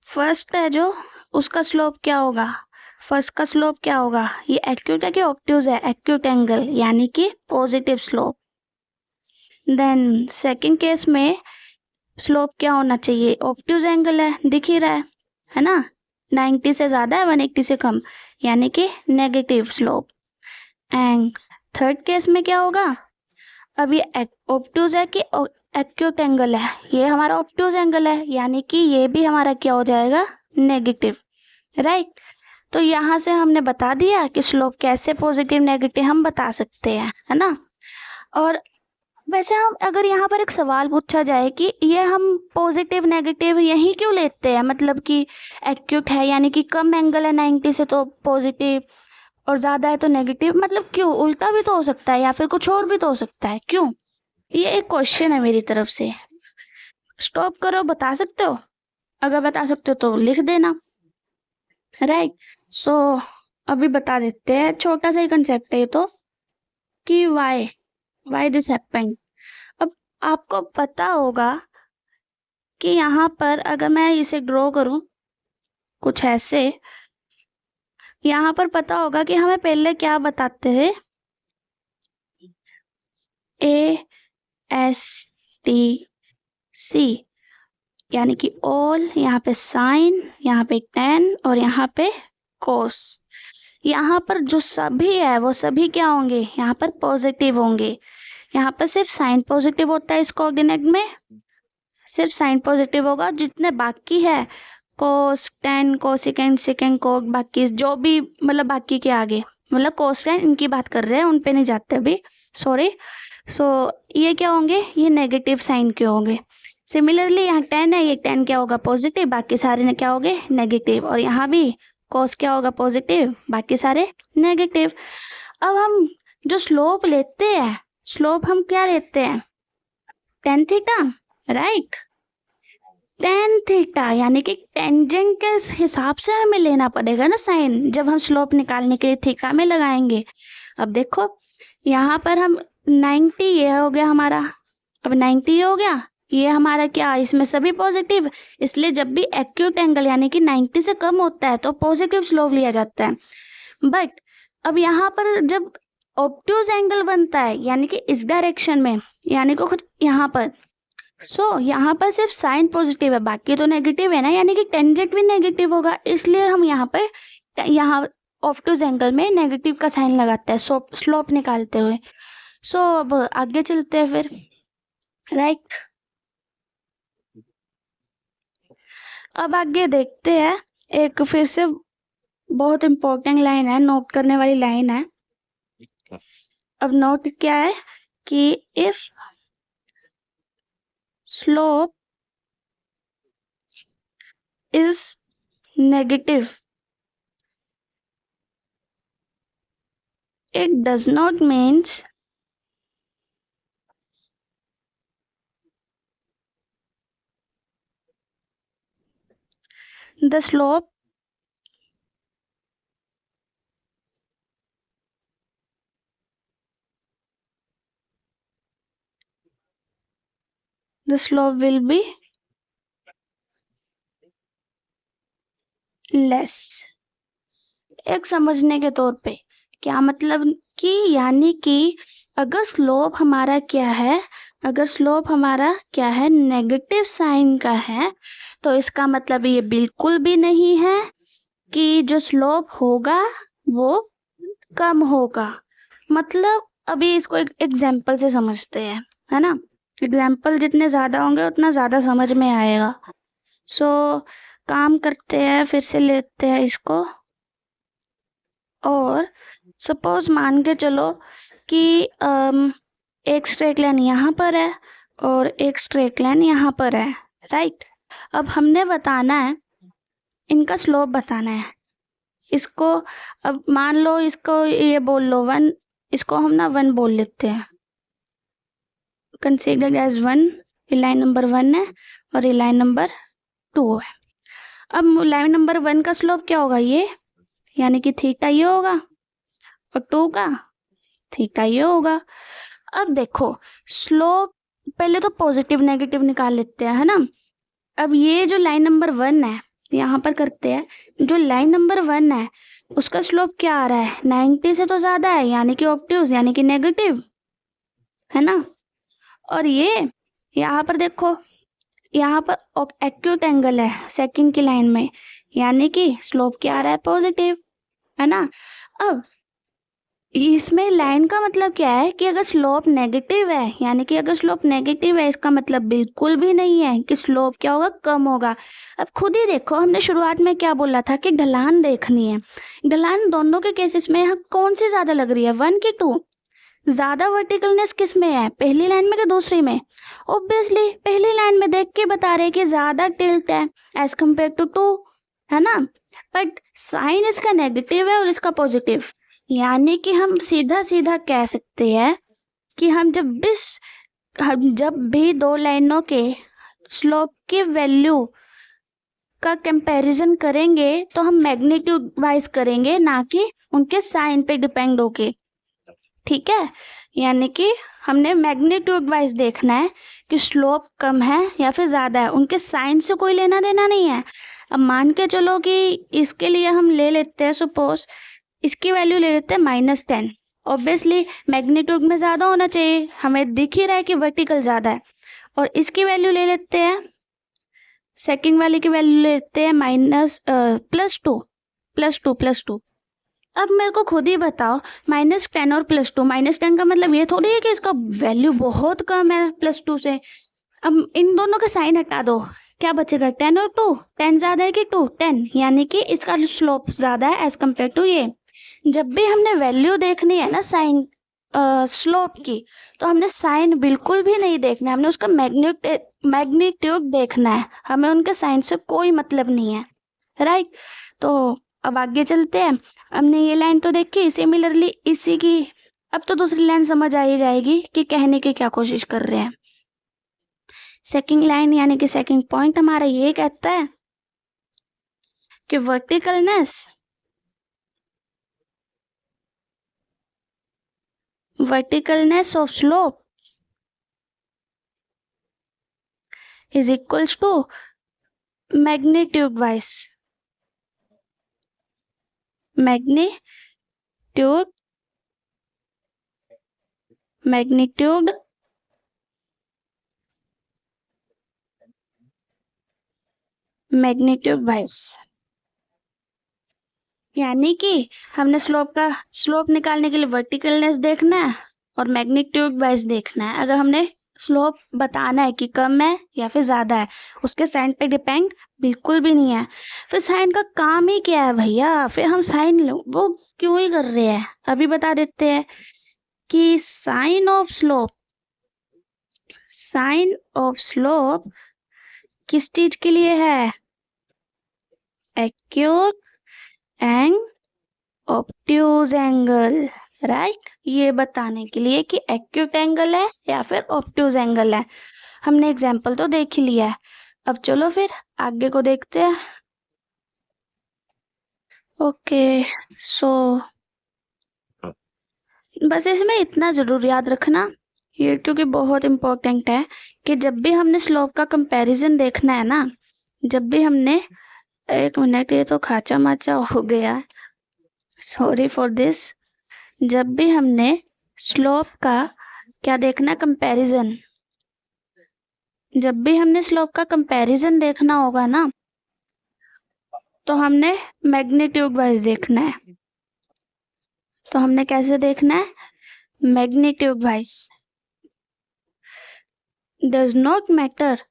फर्स्ट है जो, उसका स्लोप क्या होगा, फर्स्ट का स्लोप क्या होगा, ये एक्यूट है कि ऑब्ट्यूज है, एक्यूट एंगल, यानी कि positive slope. Then second case में स्लोप क्या होना चाहिए, ऑब्ट्यूज एंगल है, दिख ही रहा है ना, 90 से ज़्यादा है 180 से कम, यानी कि negative slope. And third case में क्या होगा, अब ये ऑब्ट्यूज है कि एक्यूट एंगल है, ये हमारा ऑब्ट्यूज एंगल है, यानी कि ये भी हमारा क्या हो जाएगा, नेगेटिव, राइट। तो यहाँ से हमने बता दिया कि स्लोप कैसे पॉजिटिव नेगेटिव हम बता सकते हैं, है ना। और वैसे हम अगर यहाँ पर एक सवाल पूछा जाए कि ये हम पॉजिटिव नेगेटिव यही क्यों लेते हैं, मतलब कि एक्यूट है यानी कि कम एंगल है 90 से तो पॉजिटिव, और ज़्यादा है तो नेगेटिव, मतलब क्यों, उल्टा भी तो हो सकता है या फिर कुछ और भी तो हो सकता है, क्यों। ये एक क्वेश्चन है मेरी तरफ से। स्टॉप करो, बता सकते हो, अगर बता सकते हो तो लिख देना, राइट। सो अभी बता देते हैं, छोटा सा ही कंसेप्ट है ये तो, कि वाई दिस हैपेंड। अब आपको पता होगा कि यहाँ पर अगर मैं इसे ड्रॉ करूं कुछ ऐसे, यहाँ पर पता होगा कि हमें पहले क्या बताते हैं, ASTC, यानी कि ऑल, यहाँ पे साइन, यहाँ पे टेन और यहाँ पे कोस। यहाँ पर जो सभी है वो सभी क्या होंगे, यहाँ पर पॉजिटिव होंगे। यहाँ पर सिर्फ साइन पॉजिटिव होता है, इस कोऑर्डिनेट में सिर्फ साइन पॉजिटिव होगा, जितने बाकी है कोस टेन कोसिकेंड सेकेंड कोक बाकी जो भी मतलब बाकी के आगे मतलब कोस टेन इनकी बात कर रहे हैं, उन पे नहीं जाते अभी, सॉरी। सो ये क्या होंगे, ये नेगेटिव साइन के होंगे। सिमिलरली यहाँ 10 है, ये 10 क्या होगा पॉजिटिव, बाकी सारे ने क्या होंगे नेगेटिव। और यहाँ भी कोस क्या होगा पॉजिटिव, बाकी सारे नेगेटिव। अब हम जो स्लोप लेते हैं, स्लोप हम क्या लेते हैं, tan theta, right. Tan theta यानी कि टेंजेंट के हिसाब से हमें लेना पड़ेगा ना साइन, जब हम स्लोप निकालने के लिए थीटा में लगाएंगे। अब देखो यहाँ पर हम 90 ये हो गया हमारा, अब 90 ये हो गया, ये हमारा क्या, इसमें सभी पॉजिटिव, इसलिए जब भी एक्यूट एंगल यानी कि 90 से कम होता है तो पॉजिटिव स्लोप लिया जाता है। बट अब यहाँ पर जब ऑब्ट्यूज एंगल बनता है यानी कि इस डायरेक्शन में, यानी कि कुछ यहाँ पर, सो यहाँ पर सिर्फ साइन पॉजिटिव है, बाकी तो नेगेटिव है ना, यानी कि टेंजेंट भी नेगेटिव होगा, इसलिए हम यहाँ पर यहाँ ऑब्ट्यूज एंगल में नेगेटिव का साइन लगाते हैं स्लोप निकालते हुए। सो अब आगे चलते हैं फिर, राइट। अब आगे देखते हैं, एक फिर से बहुत इंपॉर्टेंट लाइन है, नोट करने वाली लाइन है। अब नोट क्या है कि if slope is negative, it does not means the slope will be less। एक समझने के तौर पे क्या मतलब कि, यानी कि अगर स्लोप हमारा क्या है, अगर स्लोप हमारा क्या है नेगेटिव साइन का है, तो इसका मतलब ये बिल्कुल भी नहीं है कि जो स्लोप होगा वो कम होगा। मतलब अभी इसको एक एग्जाम्पल से समझते हैं, है ना। एग्जाम्पल जितने ज़्यादा होंगे उतना ज़्यादा समझ में आएगा। सो काम करते हैं, फिर से लेते हैं इसको, और सपोज मान के चलो कि एक स्ट्रेट लाइन यहाँ पर है और एक स्ट्रेट लाइन यहाँ पर है, राइट। अब हमने बताना है, इनका स्लोप बताना है। इसको अब मान लो, इसको ये बोल लो 1, इसको हम ना 1 बोल लेते हैं, कंसीडर एज 1। ये लाइन नंबर 1 है और ये लाइन नंबर 2 है। अब लाइन नंबर 1 का स्लोप क्या होगा, ये यानी कि थीटा ये होगा, और 2 का थीटा ये होगा। अब देखो स्लोप पहले तो पॉजिटिव नेगेटिव निकाल लेते हैं, है ना। अब ये जो लाइन नंबर 1 है, यहाँ पर करते हैं, जो लाइन नंबर 1 है उसका स्लोप क्या आ रहा है, 90 से तो ज़्यादा है, यानी कि ऑब्ट्यूज यानी कि नेगेटिव, है ना। और ये यहाँ पर देखो, यहाँ पर एक्यूट एंगल है सेकंड की लाइन में, यानी कि स्लोप क्या आ रहा है पॉजिटिव, है ना। अब इसमें लाइन का मतलब क्या है कि अगर स्लोप नेगेटिव है, यानी कि अगर स्लोप नेगेटिव है इसका मतलब बिल्कुल भी नहीं है कि स्लोप क्या होगा, कम होगा। अब खुद ही देखो, हमने शुरुआत में क्या बोला था कि ढलान देखनी है। ढलान दोनों के केसेस में कौन सी ज़्यादा लग रही है, 1 की 2? ज़्यादा वर्टिकलनेस किस में है, पहली लाइन में कि दूसरी में? ऑब्वियसली पहली लाइन में देख के बता रहे कि ज़्यादा टिल्ट है एज कम्पेयर टू 2, है ना। बट साइन इसका नेगेटिव है और इसका पॉजिटिव, यानी कि हम सीधा सीधा कह सकते हैं कि हम जब भी दो लाइनों के स्लोप की वैल्यू का कंपैरिजन करेंगे तो हम मैग्नीट्यूड वाइज करेंगे, ना कि उनके साइन पे डिपेंड होके, ठीक है। यानी कि हमने मैग्नीट्यूड वाइज देखना है कि स्लोप कम है या फिर ज़्यादा है, उनके साइन से कोई लेना देना नहीं है। अब मान के चलो कि इसके लिए हम ले लेते हैं, सपोज इसकी वैल्यू ले लेते हैं -10। ऑब्वियसली मैग्नीट्यूड में ज़्यादा होना चाहिए, हमें दिख ही रहा है कि वर्टिकल ज़्यादा है। और इसकी वैल्यू ले लेते हैं, सेकंड वाले की वैल्यू ले लेते हैं +2। अब मेरे को खुद ही बताओ, -10 और +2, -10 का मतलब ये थोड़ी है कि इसका वैल्यू बहुत कम है +2 से। अब इन दोनों का साइन हटा दो, क्या बचेगा 10 और 2, 10 ज्यादा है कि 2, 10, यानी कि इसका स्लोप ज्यादा है एज कम्पेयर टू ये। जब भी हमने वैल्यू देखनी है ना साइन स्लोप की, तो हमने साइन बिल्कुल भी नहीं देखना है, हमने उसका मैग्नीट्यूड देखना है, हमें उनके साइन से कोई मतलब नहीं है, राइट। तो अब आगे चलते हैं। हमने ये लाइन तो देखी, सिमिलरली इसी की अब तो दूसरी लाइन समझ आ ही जाएगी कि कहने की क्या कोशिश कर रहे हैं। सेकंड लाइन यानी कि सेकंड पॉइंट हमारा ये कहता है कि verticalness of slope is equals to magnitude magnitude wise, यानी कि हमने स्लोप निकालने के लिए वर्टिकलनेस देखना है और मैग्नीट्यूड वाइज देखना है। अगर हमने स्लोप बताना है कि कम है या फिर ज्यादा है, उसके साइन पे डिपेंड बिल्कुल भी नहीं है। फिर साइन का काम ही क्या है भैया, फिर हम साइन वो क्यों ही कर रहे हैं, अभी बता देते हैं कि साइन ऑफ स्लोप किस चीज के लिए है, acute and obtuse angle, right. ये बताने के लिए कि एक्यूट एंगल है या फिर ऑब्ट्यूज एंगल है। हमने एग्जाम्पल तो देख ही लिया है, अब चलो फिर आगे को देखते हैं। ओके सो बस इसमें इतना जरूर याद रखना ये, क्योंकि बहुत इम्पोर्टेंट है कि जब भी हमने स्लोप का कंपैरिजन देखना है ना, जब भी हमने, एक मिनट ये तो खाचा माचा हो गया, सॉरी फॉर दिस। जब भी हमने स्लोप का क्या देखना, कंपैरिजन, जब भी हमने स्लोप का कंपैरिजन देखना होगा ना, तो हमने मैग्नीट्यूड वाइज देखना है। तो हमने कैसे देखना है, magnitude wise. Does not matter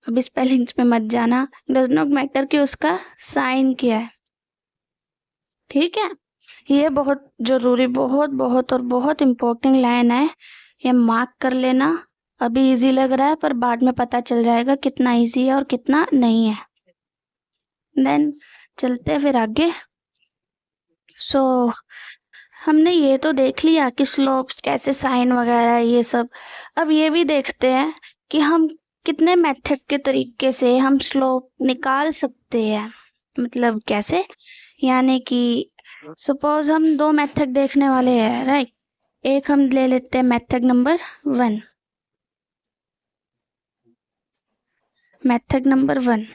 अब स्पेलिंग्स में मत जाना, डज नॉट मैटर कि उसका साइन क्या है, ठीक है। ये बहुत जरूरी, बहुत बहुत और बहुत इम्पोर्टेंट लाइन है, ये मार्क कर लेना। अभी इजी लग रहा है पर बाद में पता चल जाएगा कितना इजी है और कितना नहीं है। देन चलते हैं फिर आगे। सो हमने ये तो देख लिया कि स्लोप्स कैसे, साइन वगैरह ये सब। अब ये भी देखते हैं कि हम कितने मेथड के तरीके से हम स्लोप निकाल सकते हैं, मतलब कैसे, यानी कि सपोज हम दो मेथड देखने वाले हैं, राइट। एक हम ले लेते हैं method number 1, method number 1।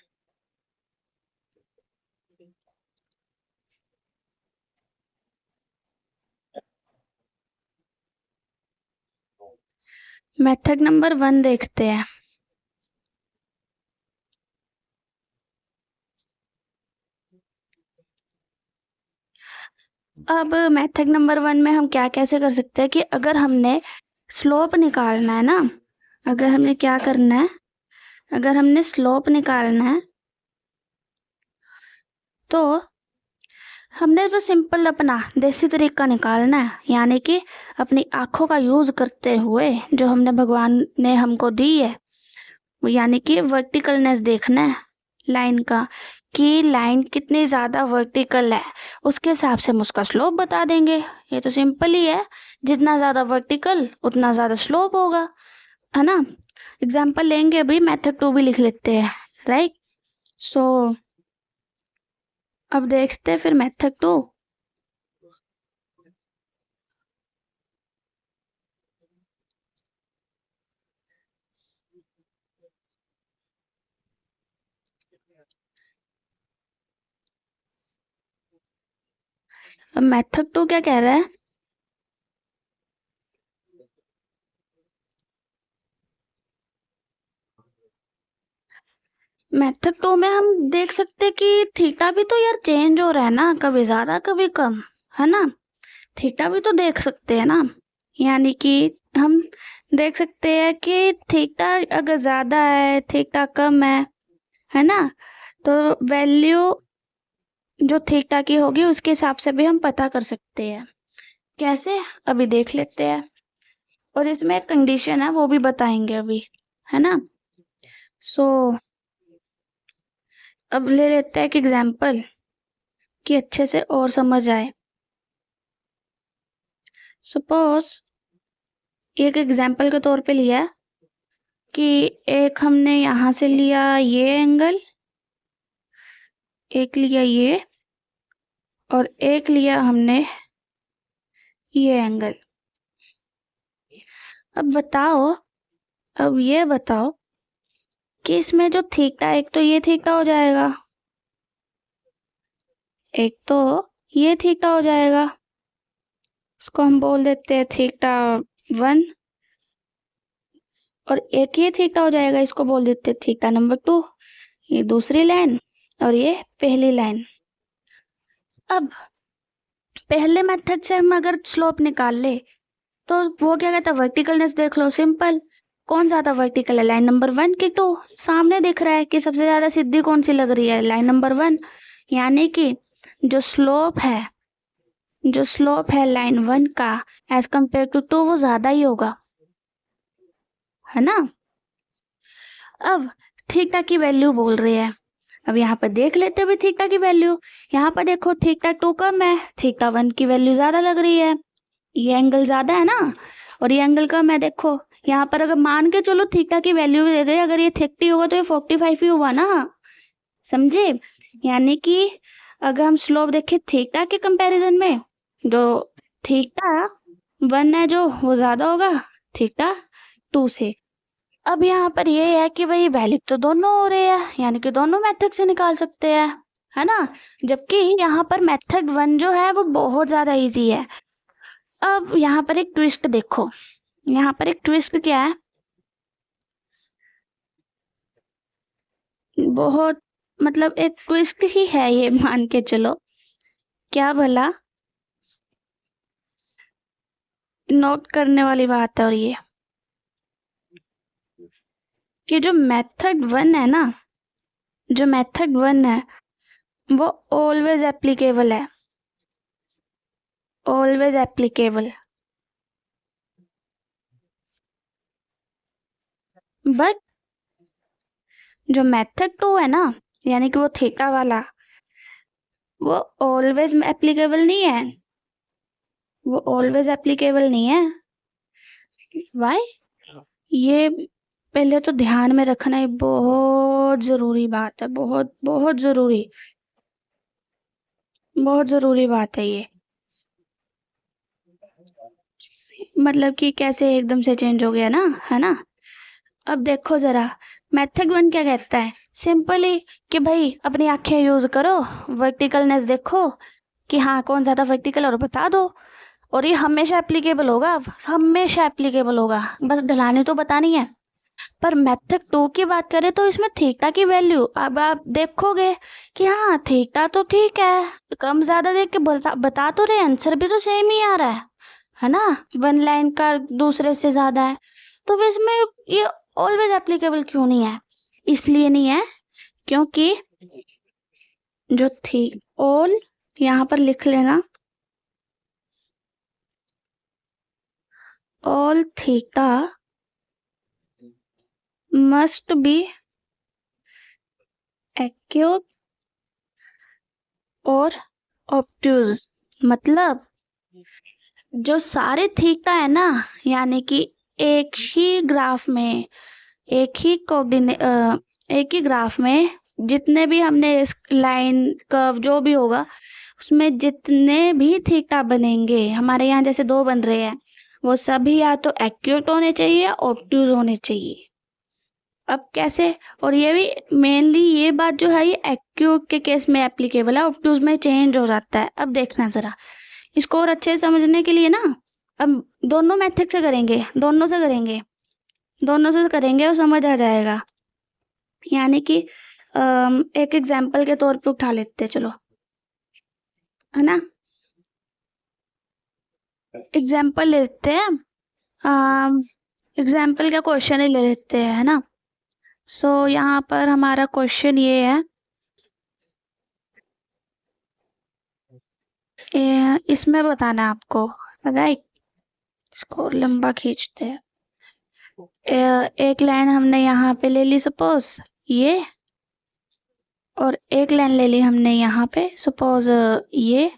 Method number 1 देखते हैं। अब मेथड नंबर 1 में हम क्या कैसे कर सकते हैं कि अगर हमने स्लोप निकालना है ना, अगर हमने क्या करना है, अगर हमने स्लोप निकालना है तो हमने बस सिंपल अपना देसी तरीका निकालना है, यानी कि अपनी आंखों का यूज करते हुए जो हमने भगवान ने हमको दी है, यानी कि वर्टिकलनेस देखना है लाइन का, कि लाइन कितनी ज्यादा वर्टिकल है, उसके हिसाब से हम उसका स्लोप बता देंगे। ये तो सिंपल ही है, जितना ज्यादा वर्टिकल उतना ज्यादा स्लोप होगा, है ना। एग्जाम्पल लेंगे, अभी मेथड 2 भी लिख लेते हैं, राइट। सो अब देखते हैं फिर मेथड 2। अब मेथड 2 क्या कह रहा है, मेथड 2 में हम देख सकते हैं कि थीटा भी तो यार चेंज हो रहा है ना, कभी ज्यादा कभी कम, है ना। थीटा भी तो देख सकते हैं ना, यानी कि हम देख सकते हैं कि थीटा अगर ज़्यादा है, थीटा कम है ना, तो वैल्यू जो थीटा की होगी उसके हिसाब से भी हम पता कर सकते हैं। कैसे, अभी देख लेते हैं। और इसमें एक कंडीशन है, वो भी बताएंगे अभी, है ना। सो अब ले लेते हैं एक एग्जांपल कि अच्छे से और समझ आए। सपोज एक एग्जांपल के तौर पे लिया कि एक हमने यहाँ से लिया ये एंगल, एक लिया ये, और एक लिया हमने ये एंगल। अब बताओ, अब ये बताओ कि इसमें जो थीटा, एक तो ये थीटा हो जाएगा, एक तो ये थीटा हो जाएगा, इसको हम बोल देते हैं थीटा 1, और एक ये थीटा हो जाएगा, इसको बोल देते हैं थीटा नंबर 2। ये दूसरी लाइन और ये पहली लाइन। अब पहले मेथड से हम अगर स्लोप निकाल ले तो वो क्या कहता है, वर्टिकलनेस देख लो, सिंपल। कौन ज्यादा वर्टिकल है, लाइन नंबर 1 की 2? सामने दिख रहा है कि सबसे ज्यादा सीधी कौन सी लग रही है, लाइन नंबर 1। यानी कि जो स्लोप है, जो स्लोप है लाइन 1 का एज कंपेयर टू 2 वो ज्यादा ही होगा, है ना। अब थीटा की वैल्यू बोल रही है, अब यहाँ पर देख लेते हैं थीटा की वैल्यू। यहाँ पर देखो थीटा 2 कम है, थीटा 1 की वैल्यू ज्यादा लग रही है, ये एंगल ज्यादा है ना, और ये एंगल कम है। देखो यहाँ पर अगर मान के चलो थीटा की वैल्यू भी दे दे, अगर ये 30 होगा तो ये 45 ही हुआ ना, समझे। यानी कि अगर हम स्लोप देखें थीटा के कंपैरिजन में, जो थीटा 1 है जो वो ज्यादा होगा थीटा 2 से। अब यहाँ पर ये है कि भाई वैल्यू तो दोनों हो रहे हैं, यानी कि दोनों मेथड से निकाल सकते हैं, है ना। जबकि यहाँ पर मेथड 1 जो है वो बहुत ज्यादा इजी है। अब यहाँ पर एक ट्विस्ट देखो, यहाँ पर एक ट्विस्ट क्या है, बहुत मतलब एक ट्विस्ट ही है ये, मान के चलो। क्या भला, नोट करने वाली बात है, और ये कि जो मेथड 1 है ना, जो मेथड 1 है वो ऑलवेज एप्लीकेबल है, ऑलवेज एप्लीकेबल। बट जो मेथड 2 है ना, यानी कि वो थीटा वाला, वो ऑलवेज एप्लीकेबल नहीं है, वो ऑलवेज एप्लीकेबल नहीं है। वाई, ये पहले तो ध्यान में रखना है, बहुत जरूरी बात है, बहुत बहुत जरूरी, बहुत जरूरी बात है ये। मतलब कि कैसे एकदम से चेंज हो गया ना, है ना। अब देखो जरा, मेथड 1 क्या कहता है, सिंपली कि भाई अपनी आंखें यूज करो, वर्टिकलनेस देखो कि हाँ कौन ज्यादा वर्टिकल और बता दो, और ये हमेशा एप्लीकेबल होगा, हमेशा एप्लीकेबल होगा, बस ढलानी तो बतानी है। पर मेथड 2 की बात करें तो इसमें थीटा की वैल्यू अब आप देखोगे कि हाँ थीटा तो ठीक है, कम ज्यादा देख के बता तो रहे, आंसर भी तो सेम ही आ रहा है ना, 1 लाइन का दूसरे से ज्यादा है, तो फिर इसमें ये ऑलवेज एप्लीकेबल क्यों नहीं है? इसलिए नहीं है क्योंकि जो थी ऑल, यहाँ पर लिख लेना, all theta must be acute और ऑब्ट्यूज। मतलब जो सारे थीटा है ना, यानी कि एक ही ग्राफ में, एक ही एक ही ग्राफ में जितने भी हमने इस लाइन कर्व जो भी होगा उसमें जितने भी थीटा बनेंगे, हमारे यहाँ जैसे 2 बन रहे हैं, वो सभी या तो एक्यूट होने चाहिए या ऑब्ट्यूज होने चाहिए। अब कैसे, और ये भी मेनली ये बात जो है ये एक्यूट के केस में एप्लीकेबल है, ऑब्ट्यूज में चेंज हो जाता है। अब देखना जरा, इसको और अच्छे से समझने के लिए ना, अब दोनों मेथड से करेंगे, दोनों से करेंगे, दोनों से करेंगे और समझ आ जाएगा। यानी कि एक एग्जाम्पल के तौर पे उठा लेते हैं, चलो, है ना। एग्जाम्पल ले लेते हैं। एग्जाम्पल का क्वेश्चन ही ले लेते हैं, है ना। सो यहाँ पर हमारा क्वेश्चन ये है, इसमें बताना है आपको, राइट। इसको लंबा खींचते हैं। एक लाइन हमने यहाँ पे ले ली सपोज ये, और एक लाइन ले ली हमने यहाँ पे सपोज ये,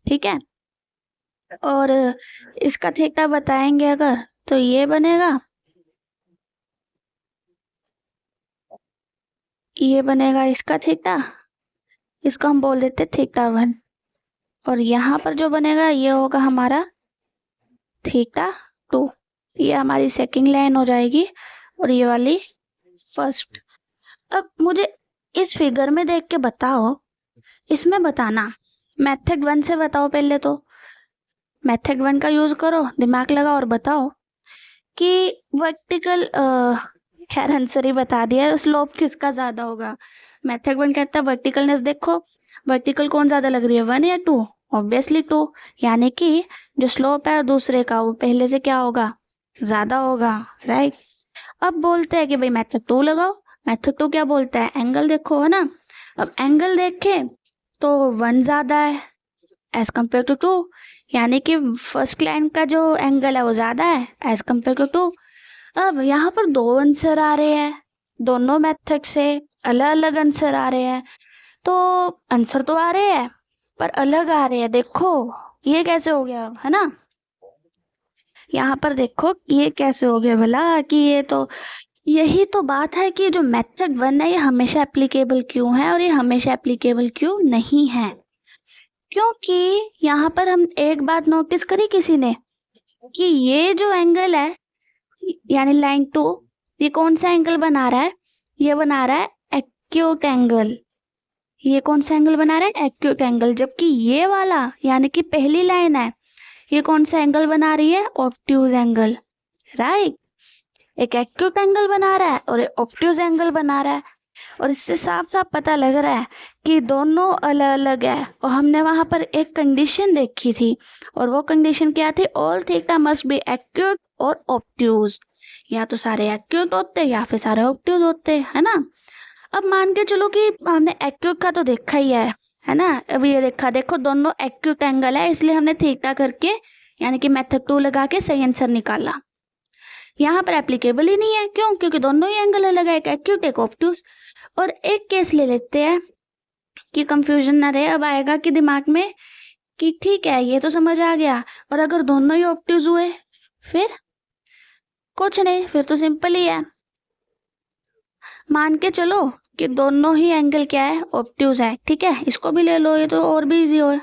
ठीक है। और इसका थीटा बताएंगे अगर, तो ये बनेगा, ये बनेगा इसका थीटा, इसको हम बोल देते थीटा 1। और यहाँ पर जो बनेगा ये होगा हमारा थीटा 2। ये हमारी सेकंड लाइन हो जाएगी और ये वाली फर्स्ट। अब मुझे इस फिगर में देख के बताओ, इसमें बताना, मेथड 1 से बताओ। पहले तो मेथड 1 का यूज करो, दिमाग लगाओ और बताओ कि वर्टिकल, खैर आंसर ही बता दिया, स्लोप किसका ज्यादा होगा। मेथड 1 कहता है वर्टिकलनेस देखो, वर्टिकल कौन ज्यादा लग रही है, 1 या 2? ऑब्वियसली 2। यानी कि जो स्लोप है दूसरे का वो पहले से क्या होगा, ज्यादा होगा, राइट। अब बोलते हैं कि भाई मेथड 2 लगाओ। मेथड 2 क्या बोलता है, एंगल देखो, है ना। अब एंगल देखे तो 1 ज्यादा है एज कम्पेयर टू 2, यानी कि फर्स्ट लाइन का जो एंगल है वो ज्यादा है एज कम्पेयर टू 2। अब यहाँ पर दो आंसर आ रहे हैं, दोनों मेथड से अलग अलग आंसर आ रहे हैं। तो आंसर तो आ रहे हैं पर अलग आ रहे हैं। देखो ये कैसे हो गया, है ना। यहाँ पर देखो ये कैसे हो गया भला, कि ये तो, यही तो बात है कि जो मेथड 1 है ये हमेशा एप्लीकेबल क्यों है और ये हमेशा एप्लीकेबल क्यों नहीं है। क्योंकि यहाँ पर हम एक बात नोटिस करी किसी ने, कि ये जो एंगल है यानी लाइन 2, ये कौन सा एंगल बना रहा है, ये बना रहा है एक्यूट एंगल। ये कौन सा एंगल बना रहा है, एक्यूट एंगल। जबकि ये वाला यानी कि पहली लाइन है, ये कौन सा एंगल बना रही है, ऑब्ट्यूज एंगल, राइट। एक एक्यूट एंगल बना रहा है और एक ऑब्ट्यूज एंगल बना रहा है। और इससे साफ साफ पता लग रहा है कि दोनों अलग अलग है। और हमने वहां पर एक कंडीशन देखी थी, और वो कंडीशन क्या थी, all theta must be acute और ऑब्ट्यूज। या तो सारे एक्यूट होते या फिर सारे ऑब्ट्यूज होते, है ना। अब मान के चलो कि हमने एक्यूट का तो देखा ही है ना। अब ये देखो दोनों एक्यूट एंगल है, इसलिए हमने थीटा करके यानी कि मेथड 2 लगा के सही आंसर निकाला। यहाँ पर एप्लीकेबल ही नहीं है, क्यों, क्योंकि दोनों ही एंगल अलग है, एक एक्यूट एक ऑब्ट्यूज। और एक केस ले लेते हैं कि कंफ्यूजन ना रहे, अब आएगा कि दिमाग में कि ठीक है ये तो समझ आ गया, और अगर दोनों ही ऑब्ट्यूज हुए फिर कुछ नहीं, फिर तो सिंपल ही है। मान के चलो कि दोनों ही एंगल क्या है, ऑब्ट्यूज है, ठीक है, इसको भी ले लो, ये तो और भी इजी हो,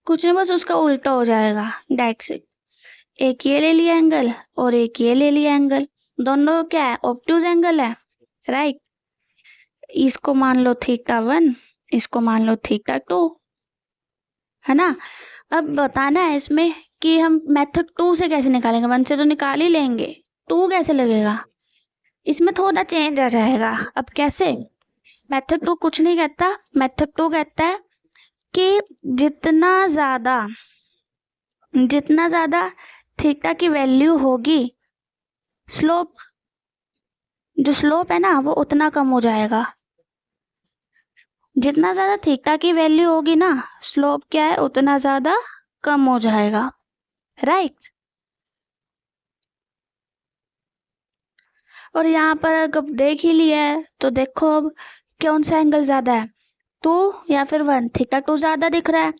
कुछ नहीं बस उसका उल्टा हो जाएगा डायरेक्ट से। एक ये ले लिया एंगल और एक ये ले लिया एंगल, दोनों क्या है, ऑब्ट्यूज एंगल है, राइट। इसको मान लो थीटा 1, इसको मान लो थीटा 2, है ना। अब बताना है इसमें कि हम मेथड 2 से कैसे निकालेंगे, 1 से तो निकाल ही लेंगे, 2 कैसे लगेगा। इसमें थोड़ा चेंज आ जाएगा। अब कैसे, मेथड 2 कुछ नहीं कहता, मेथड 2 कहता है कि जितना ज्यादा थीटा की वैल्यू होगी, स्लोप, जो स्लोप है ना वो उतना कम हो जाएगा। जितना ज्यादा थीटा की वैल्यू होगी ना, स्लोप क्या है, उतना ज्यादा कम हो जाएगा, राइट। और यहाँ पर अगर देख ही लिया है तो देखो अब कौन सा एंगल ज्यादा है, 2 या फिर 1। थीटा 2 ज्यादा दिख रहा है,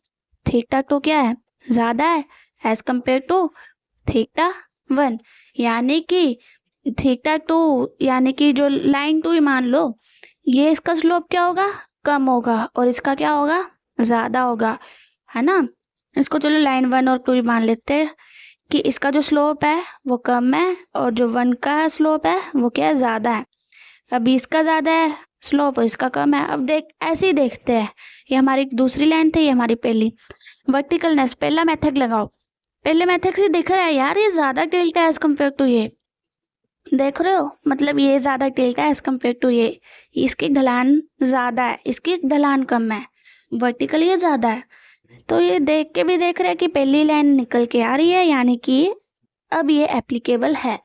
थीटा 2 क्या है, ज्यादा है एज कंपेयर टू थीटा 1। यानी कि थीटा 2 यानी कि जो लाइन 2 ही मान लो, ये इसका स्लोप क्या होगा, कम होगा, और इसका क्या होगा, ज्यादा होगा, है ना। इसको चलो लाइन 1 और 2 ही मान लेते हैं कि इसका जो स्लोप है वो कम है और जो 1 का स्लोप है वो क्या है, ज्यादा है। अभी इसका ज्यादा है स्लोप और इसका कम है। अब देख ऐसे ही देखते हैं, ये हमारी दूसरी लाइन थी, ये हमारी पहली। वर्टिकलनेस पहला मेथड लगाओ, पहले मेथड से दिख रहा है यार ये ज्यादा टिल्ट है एज कम्पेयर टू ये, देख रहे हो, मतलब ये ज्यादा टिल्ट है एज कम्पेयर टू ये, इसकी ढलान ज्यादा है, इसकी ढलान कम है, वर्टिकल ये ज्यादा है, तो ये देख के भी देख रहे हैं कि पहली लाइन निकल के आ रही है, यानी कि अब ये एप्लीकेबल है।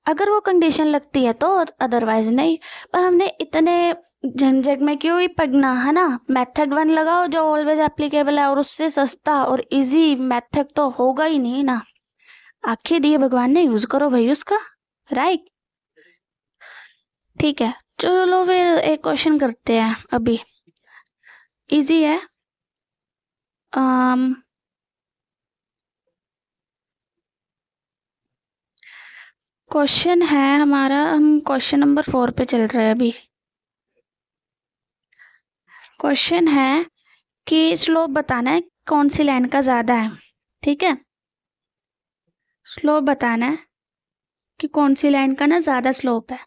अगर वो कंडीशन लगती है तो, अदरवाइज नहीं। पर हमने इतने झंझट में क्यों ही पढ़ना, है ना। मेथड 1 लगाओ जो ऑलवेज एप्लीकेबल है, और उससे सस्ता और इजी मेथड तो होगा ही नहीं ना। आखिर दिए भगवान ने, यूज करो भाई उसका, राइट। ठीक है, चलो फिर एक क्वेश्चन करते हैं अभी, इजी है। क्वेश्चन है हमारा, हम क्वेश्चन नंबर 4 पे चल रहे हैं अभी। क्वेश्चन है कि स्लोप बताना है कौन सी लाइन का ज्यादा है। ठीक है, स्लोप बताना है कि कौन सी लाइन का ना ज्यादा स्लोप है।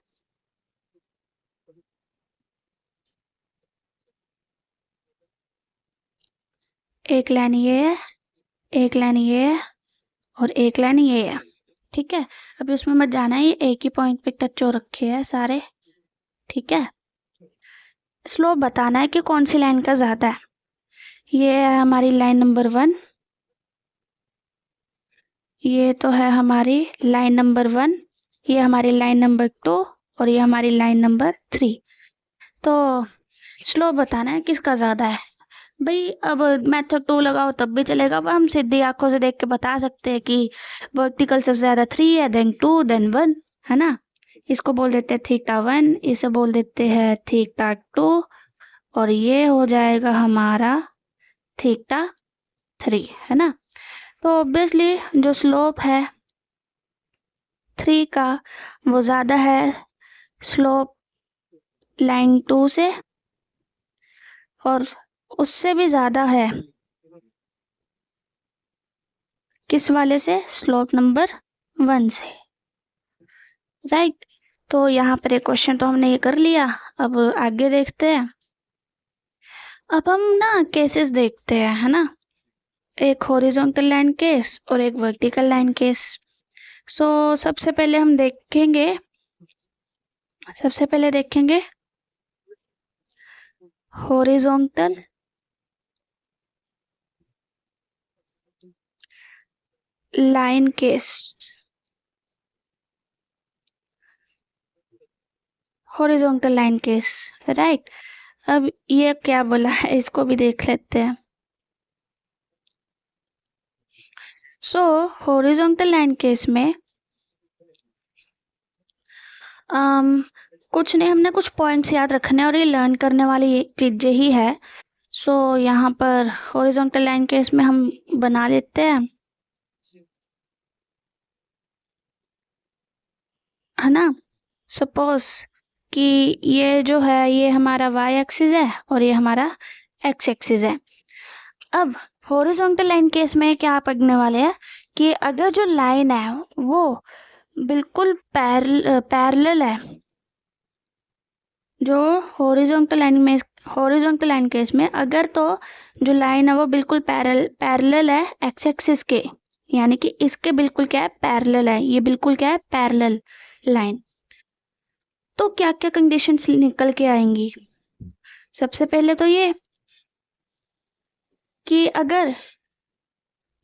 एक लाइन ये है, एक लाइन ये है, और एक लाइन ये है। ठीक है, अभी उसमें मत जाना है, ये एक ही पॉइंट पे टच हो रखे हैं सारे। ठीक है, स्लोप बताना है कि कौन सी लाइन का ज्यादा है। ये है हमारी लाइन नंबर 1, ये तो है हमारी लाइन नंबर 1, ये हमारी लाइन नंबर 2, और ये हमारी लाइन नंबर 3। तो स्लोप बताना है किसका ज्यादा है भाई। अब मेथड 2 लगाओ तब भी चलेगा, अब हम सीधी आंखों से देख के बता सकते हैं कि वर्टिकल सबसे ज्यादा 3 है, देन 2, देन 1, है ना। इसको बोल देते हैं थीटा 1, इसे बोल देते हैं थीटा 2, और ये हो जाएगा हमारा थीटा 3, है ना। तो ऑब्वियसली जो स्लोप है 3 का, वो ज्यादा है स्लोप लाइन 2 से, और उससे भी ज्यादा है किस वाले से, स्लोप नंबर 1 से, राइट। तो यहाँ पर एक क्वेश्चन तो हमने ये कर लिया। अब आगे देखते हैं। अब हम ना केसेस देखते हैं, है ना। एक हॉरिजॉन्टल लाइन केस और एक वर्टिकल लाइन केस। सो सबसे पहले देखेंगे horizontal line case. Horizontal line case, right. अब ये क्या बोला है, इसको भी देख लेते हैं। सो हॉरिजॉन्टल लाइन केस में कुछ नहीं, हमने कुछ पॉइंट्स याद रखने और ये लर्न करने वाली चीजें ही है। सो यहाँ पर हॉरिजॉन्टल लाइन केस में हम बना लेते हैं, है ना। सपोज कि ये जो है ये हमारा y एक्सिस है और ये हमारा x एक्सिस है। अब हॉरिजॉन्टल लाइन केस में क्या पढ़ने वाले हैं कि अगर जो लाइन है वो बिल्कुल पैरेलल है, जो हॉरिजॉन्टल लाइन केस में अगर तो जो लाइन है वो बिल्कुल पैरेलल है x एक्सिस के, यानी कि इसके बिल्कुल क्या है, पैरेलल है, ये बिल्कुल क्या है, पैरेलल लाइन। तो क्या क्या कंडीशंस निकल के आएंगी। सबसे पहले तो ये कि अगर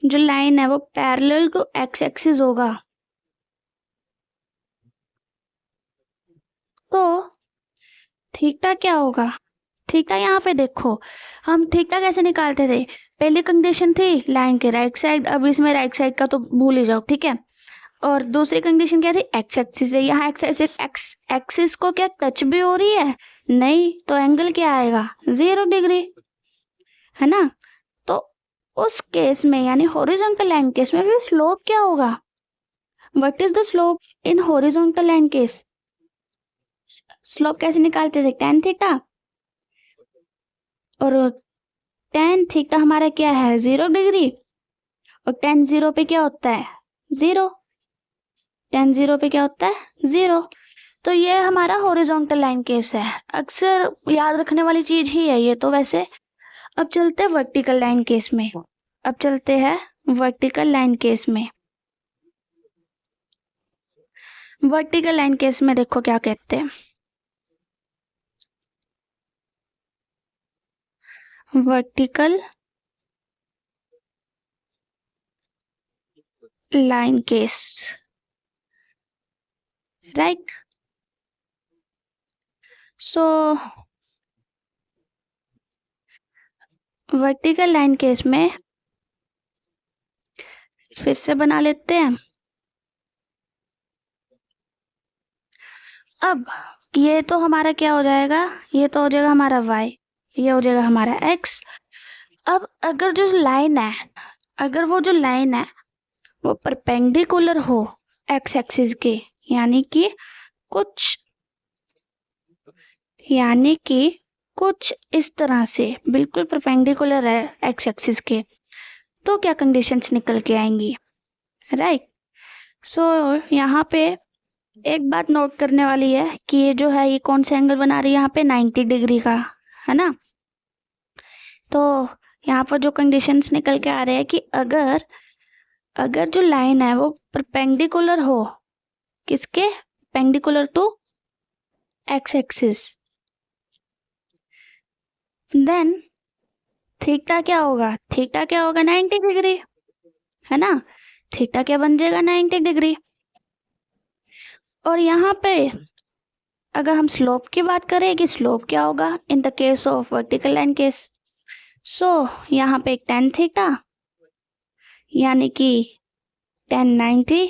जो लाइन है वो पैरेलल टू एक्स एक्सिस होगा, तो थीटा क्या होगा। थीटा यहाँ पे देखो, हम थीटा कैसे निकालते थे। पहली कंडीशन थी लाइन के राइट साइड, अब इसमें राइट साइड का तो भूल ही जाओ, ठीक है। और दूसरी कंडीशन क्या थी, एक्स एक्सिस है, यहाँ एक्स एक्सिस को क्या टच भी हो रही है, नहीं, तो एंगल क्या आएगा, 0 डिग्री, है ना। तो उस केस में यानी हॉरिजॉन्टल लाइन केस में भी स्लोप क्या होगा। What is the slope in horizontal line case. Slope कैसे निकालते थे, tan थीटा, और tan थीटा हमारा क्या है, 0 डिग्री, और tan 0 पे क्या होता है, 0। tan 0 पे क्या होता है, 0। तो ये हमारा हॉरिजॉन्टल लाइन केस है, अक्सर याद रखने वाली चीज ही है ये तो वैसे। अब चलते हैं वर्टिकल लाइन केस में। अब चलते हैं वर्टिकल लाइन केस में। वर्टिकल लाइन केस में देखो क्या कहते हैं। Vertical line case, right? So vertical line case में फिर से बना लेते हैं। अब ये तो हमारा क्या हो जाएगा, ये तो हो जाएगा हमारा y, ये हो जाएगा हमारा x। अब अगर जो लाइन है, अगर वो जो लाइन है वो परपेंडिकुलर हो x एक्सिस के, यानी कि कुछ इस तरह से बिल्कुल परपेंडिकुलर है x एक्सिस के, तो क्या कंडीशंस निकल के आएंगी, राइट? सो यहाँ पे एक बात नोट करने वाली है कि ये जो है ये कौन सा एंगल बना रही है यहाँ पे, 90 डिग्री का, है ना? तो यहाँ पर जो कंडीशंस निकल के आ रहे हैं कि अगर जो लाइन है वो परपेंडिकुलर हो, किसके? Perpendicular to x axis, then theta क्या होगा? थीटा क्या होगा? 90 डिग्री, है ना? थीटा क्या बन जाएगा? 90 डिग्री। और यहाँ पे अगर हम स्लोप की बात करें कि स्लोप क्या होगा in the case of vertical line case, so यहाँ पे tan थीटा यानी कि tan 90,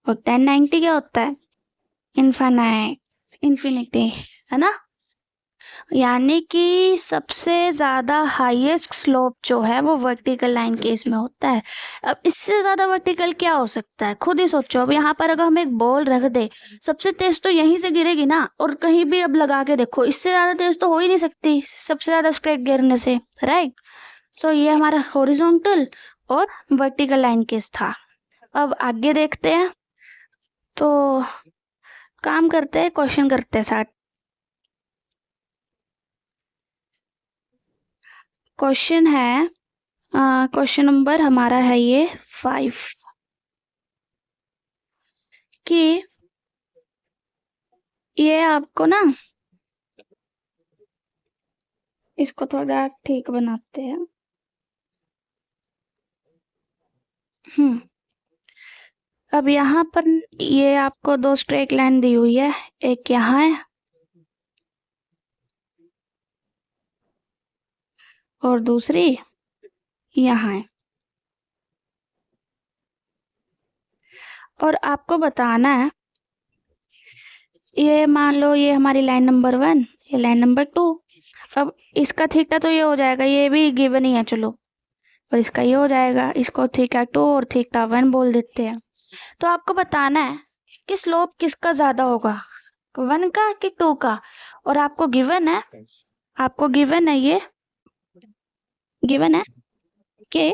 और tan 90 क्या होता है? इन्फिनिटी, है ना? यानी कि सबसे ज्यादा हाईएस्ट स्लोप जो है वो वर्टिकल लाइन केस में होता है। अब इससे ज्यादा वर्टिकल क्या हो सकता है, खुद ही सोचो। अब यहाँ पर अगर हम एक बॉल रख दे, सबसे तेज तो यहीं से गिरेगी ना, और कहीं भी अब लगा के देखो, इससे ज्यादा तेज तो हो ही नहीं सकती सबसे ज्यादा स्ट्रेट गिरने से, राइट? सो ये हमारा हॉरिजॉन्टल और वर्टिकल लाइन केस था। अब आगे देखते हैं, तो काम करते हैं, क्वेश्चन करते हैं साथ। क्वेश्चन है, क्वेश्चन नंबर हमारा है ये 5, कि ये आपको ना, इसको थोड़ा ठीक बनाते हैं। अब यहाँ पर ये आपको दो स्ट्रेट लाइन दी हुई है, एक यहाँ है और दूसरी यहाँ है, और आपको बताना है, ये मान लो ये हमारी लाइन नंबर 1, ये लाइन नंबर 2। अब इसका थीटा तो ये हो जाएगा, ये भी गिवन ही है, चलो, और इसका ये हो जाएगा, इसको थीटा 2 और थीटा 1 बोल देते हैं। तो आपको बताना है कि स्लोप किसका ज्यादा होगा, 1 का कि 2 का। और आपको गिवन है, ये गिवन है कि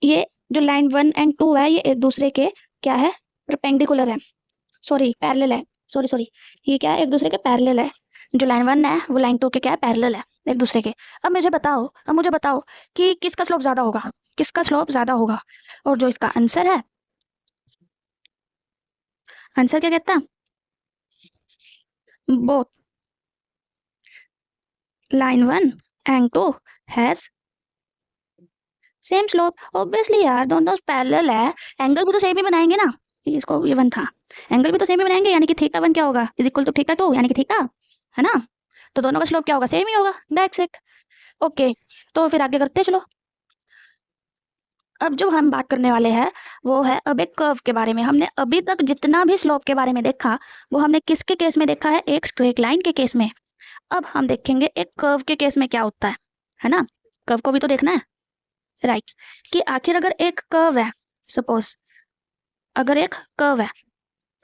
ये जो लाइन 1 एंड 2 है ये एक दूसरे के क्या है, परपेंडिकुलर है, सॉरी पैरेलल है, सॉरी ये क्या है, एक दूसरे के पैरेलल है। जो लाइन 1 है वो लाइन 2 के क्या है, पैरेलल है एक दूसरे के। अब मुझे बताओ कि किसका स्लोप ज्यादा होगा, और जो इसका आंसर है, आंसर क्या कहता है, both line 1 and 2 has same slope. Obviously यार, दोनों पैरेलल है, एंगल भी तो सेम ही बनाएंगे ना। इसको ये 1 था, एंगल भी तो सेम ही बनाएंगे, यानी कि थीटा 1 क्या होगा, इज इक्वल टू थीटा 2 यानी कि थीटा, है ना? तो दोनों का स्लोप क्या होगा, सेम ही होगा, दैट्स इट। ओके, तो फिर आगे करते हैं, चलो। अब जो हम बात करने वाले हैं वो है अब एक कर्व के बारे में। हमने अभी तक जितना भी स्लोप के बारे में देखा वो हमने किसके केस में देखा है, एक स्ट्रेट लाइन के केस में। अब हम देखेंगे एक कर्व के केस में क्या होता है ना? कर्व को भी तो देखना है, राइट? कि आखिर अगर एक कर्व है, सपोज अगर एक कर्व है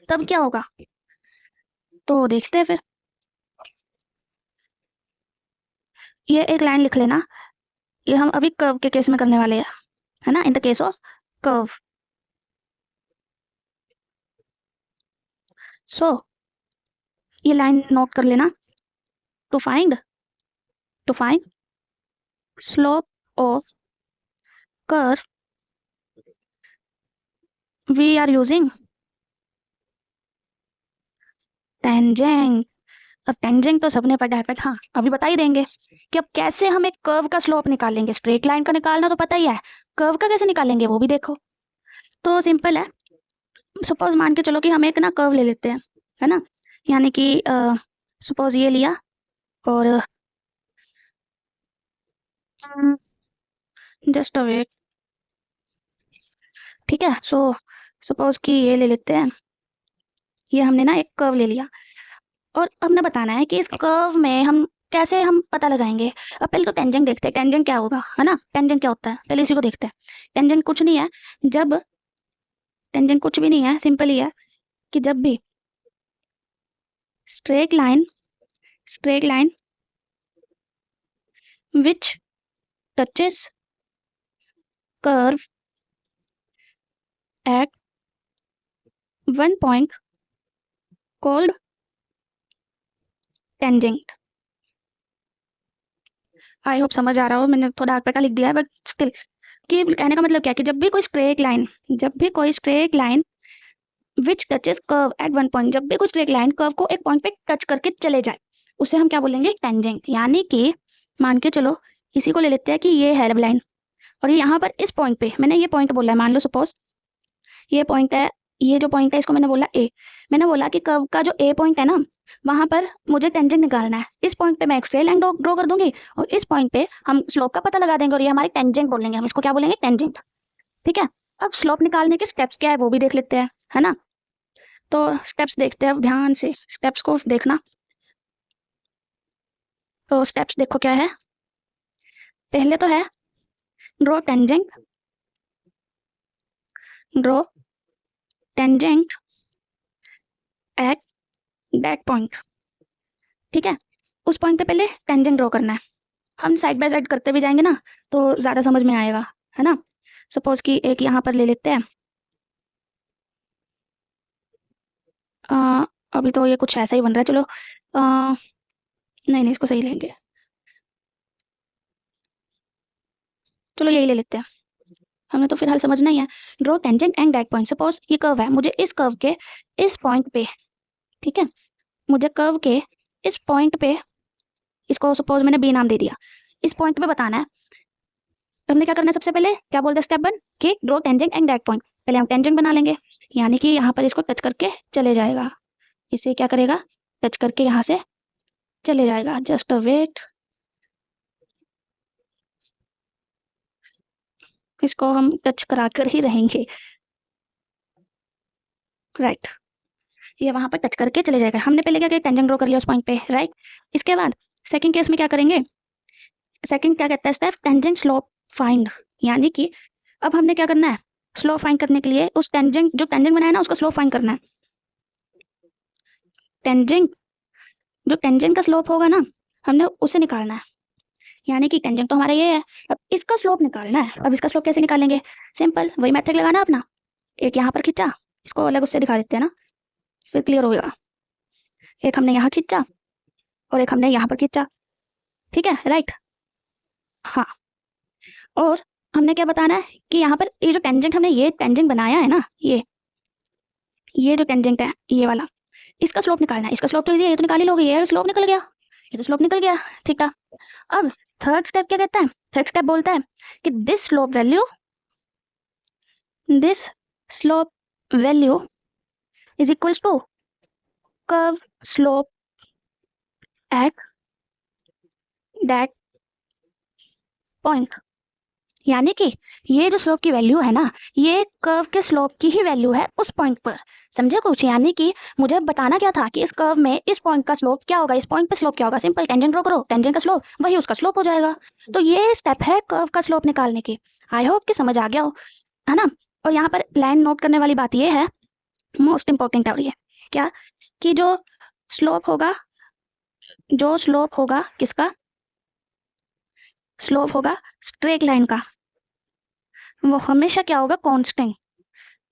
तब क्या होगा, तो देखते हैं फिर। ये एक लाइन लिख लेना, ये हम अभी कर्व के केस में करने वाले हैं, है ना? In the case of curve. So ये लाइन नोट कर लेना, to find slope of curve we are using tangent, अब टेंजेंट तो सबने पढ़ा है, बट हाँ अभी बता ही देंगे कि अब कैसे हम एक कर्व का स्लोप निकालेंगे। स्ट्रेट लाइन का निकालना तो पता ही है, कर्व का कैसे निकालेंगे वो भी देखो। तो सिंपल है, सपोज मान के चलो कि हम एक ना कर्व ले लेते हैं, है ना, यानी कि सपोज ये लिया और जस्ट अ वेट, ठीक है। सपोज कि ये ले लेते हैं, ये हमने ना एक कर्व ले लिया और अब हमें बताना है कि इस कर्व में हम कैसे हम पता लगाएंगे। अब पहले तो टेंजेंट देखते हैं, टेंजेंट क्या होगा, है ना, टेंजेंट क्या होता है पहले इसी को देखते हैं। टेंजेंट कुछ नहीं है, जब टेंजेंट कुछ भी नहीं है, सिंपल ही है कि जब भी straight line which touches curve at one point called tangent. I hope समझ आ रहा हो, मैंने थोड़ा अटपटा लिख दिया है बट स्टिल, कि कहने का मतलब क्या है कि जब भी कोई straight line which touches curve at one point, जब भी कोई स्ट्रेट लाइन कर्व को एक पॉइंट पे टच करके चले जाए उसे हम क्या बोलेंगे, टेंजेंट। यानी कि मान के चलो इसी को ले लेते हैं कि ये है लाइन और ये यहाँ पर इस पॉइंट पे मैंने ये पॉइंट बोला है, मान लो सपोज ये पॉइंट है, ये जो पॉइंट है इसको मैंने बोला ए। मैंने बोला कि कर्व का जो ए पॉइंट है ना वहां पर मुझे टेंजेंट निकालना है। इस पॉइंट पे मैं एक स्ट्रेट लाइन ड्रॉ कर दूंगी और इस पॉइंट पे हम स्लोप का पता लगा देंगे और ये हमारी टेंजेंट बोलेंगे, हम इसको क्या बोलेंगे, टेंजेंट। ठीक है, अब स्लोप निकालने के स्टेप्स क्या है वो भी देख लेते हैं, है ना। तो स्टेप्स देखते हैं, ध्यान से स्टेप्स को देखना। तो स्टेप्स देखो क्या है, पहले तो है draw tangent at that point. ठीक है, उस पॉइंट पे पहले टेंजेंट ड्रॉ करना है। हम साइड बाय साइड करते भी जाएंगे ना तो ज़्यादा समझ में आएगा, है ना। सपोज कि एक यहाँ पर ले लेते हैं, अभी तो ये कुछ ऐसा ही बन रहा है, चलो नहीं इसको सही लेंगे, चलो यही ले लेते हैं, हमें तो फिलहाल समझना ही है। Draw tangent and that point, suppose ये कर्व है, मुझे इस कर्व के इस पॉइंट पे, ठीक है, मुझे कर्व के इस पॉइंट पे, इसको सपोज मैंने बी नाम दे दिया, इस पॉइंट पे बताना है। तो हमने क्या करना है, सबसे पहले क्या बोलते हैं स्टेप 1 कि draw tangent and that point. पहले हम टेंजेंट बना लेंगे, यानी कि यहाँ पर इसको टच करके चले जाएगा, इसे क्या करेगा, टच करके यहाँ से चले जाएगा। जस्ट वेट, इसको हम टच करा कर ही रहेंगे, राइट। ये वहां पर टच करके चले जाएगा। हमने पहले क्या किया, टेंजेंट ड्रॉ कर लिया उस पॉइंट पे, राइट। इसके बाद सेकंड केस में क्या करेंगे, सेकंड क्या कहता है स्टेप, टेंजेंट स्लोप फाइंड। यानी कि अब हमने क्या करना है, स्लोप फाइंड करने के लिए उस टेंजेंट जो टेंजेंट बनाया ना उसका स्लोप फाइंड करना है। टेंजेंट, जो टेंजेंट का स्लोप होगा ना हमने उसे निकालना है। यानी कि टेंजेंट तो हमारा ये है, अब इसका स्लोप निकालना है। अब इसका स्लोप कैसे निकालेंगे, सिंपल वही मेथड लगाना अपना, एक यहाँ पर खींचा, इसको अलग उससे दिखा देते हैं ना फिर क्लियर होगा। एक हमने यहाँ खींचा और एक हमने यहाँ पर खींचा, ठीक है, राइट। हाँ, और हमने क्या बताना है कि यहाँ पर ये जो टेंजेंट हमने ये टेंजेंट बनाया है ना, ये जो टेंजेंट है ये वाला, इसका स्लोप निकालना है। इसका स्लोप तो ये तो निकाल ही लोगे, ये स्लोप निकल गया, ये तो स्लोप निकल गया, ठीक है। अब थर्ड स्टेप क्या कहता है, थर्ड स्टेप बोलता है कि this slope value is equals to curve slope at that point. यानी कि ये जो स्लोप की वैल्यू है ना ये कर्व के स्लोप की ही वैल्यू है उस पॉइंट पर, समझे कुछ। यानी कि मुझे बताना क्या था कि इस कर्व में इस पॉइंट का स्लोप क्या होगा, इस पॉइंट पे स्लोप क्या होगा, सिंपल टेंजेंट ड्रॉ करो, टेंजेंट का स्लोप वही उसका स्लोप हो जाएगा। तो ये स्टेप है कर्व का स्लोप निकालने की। आई होप कि समझ आ गया हो, है ना। और यहाँ पर लाइन नोट करने वाली बात ये है, मोस्ट इंपॉर्टेंट है, क्या कि जो स्लोप होगा किसका, स्लोप होगा स्ट्रेट लाइन का, वो हमेशा क्या होगा, कांस्टेंट।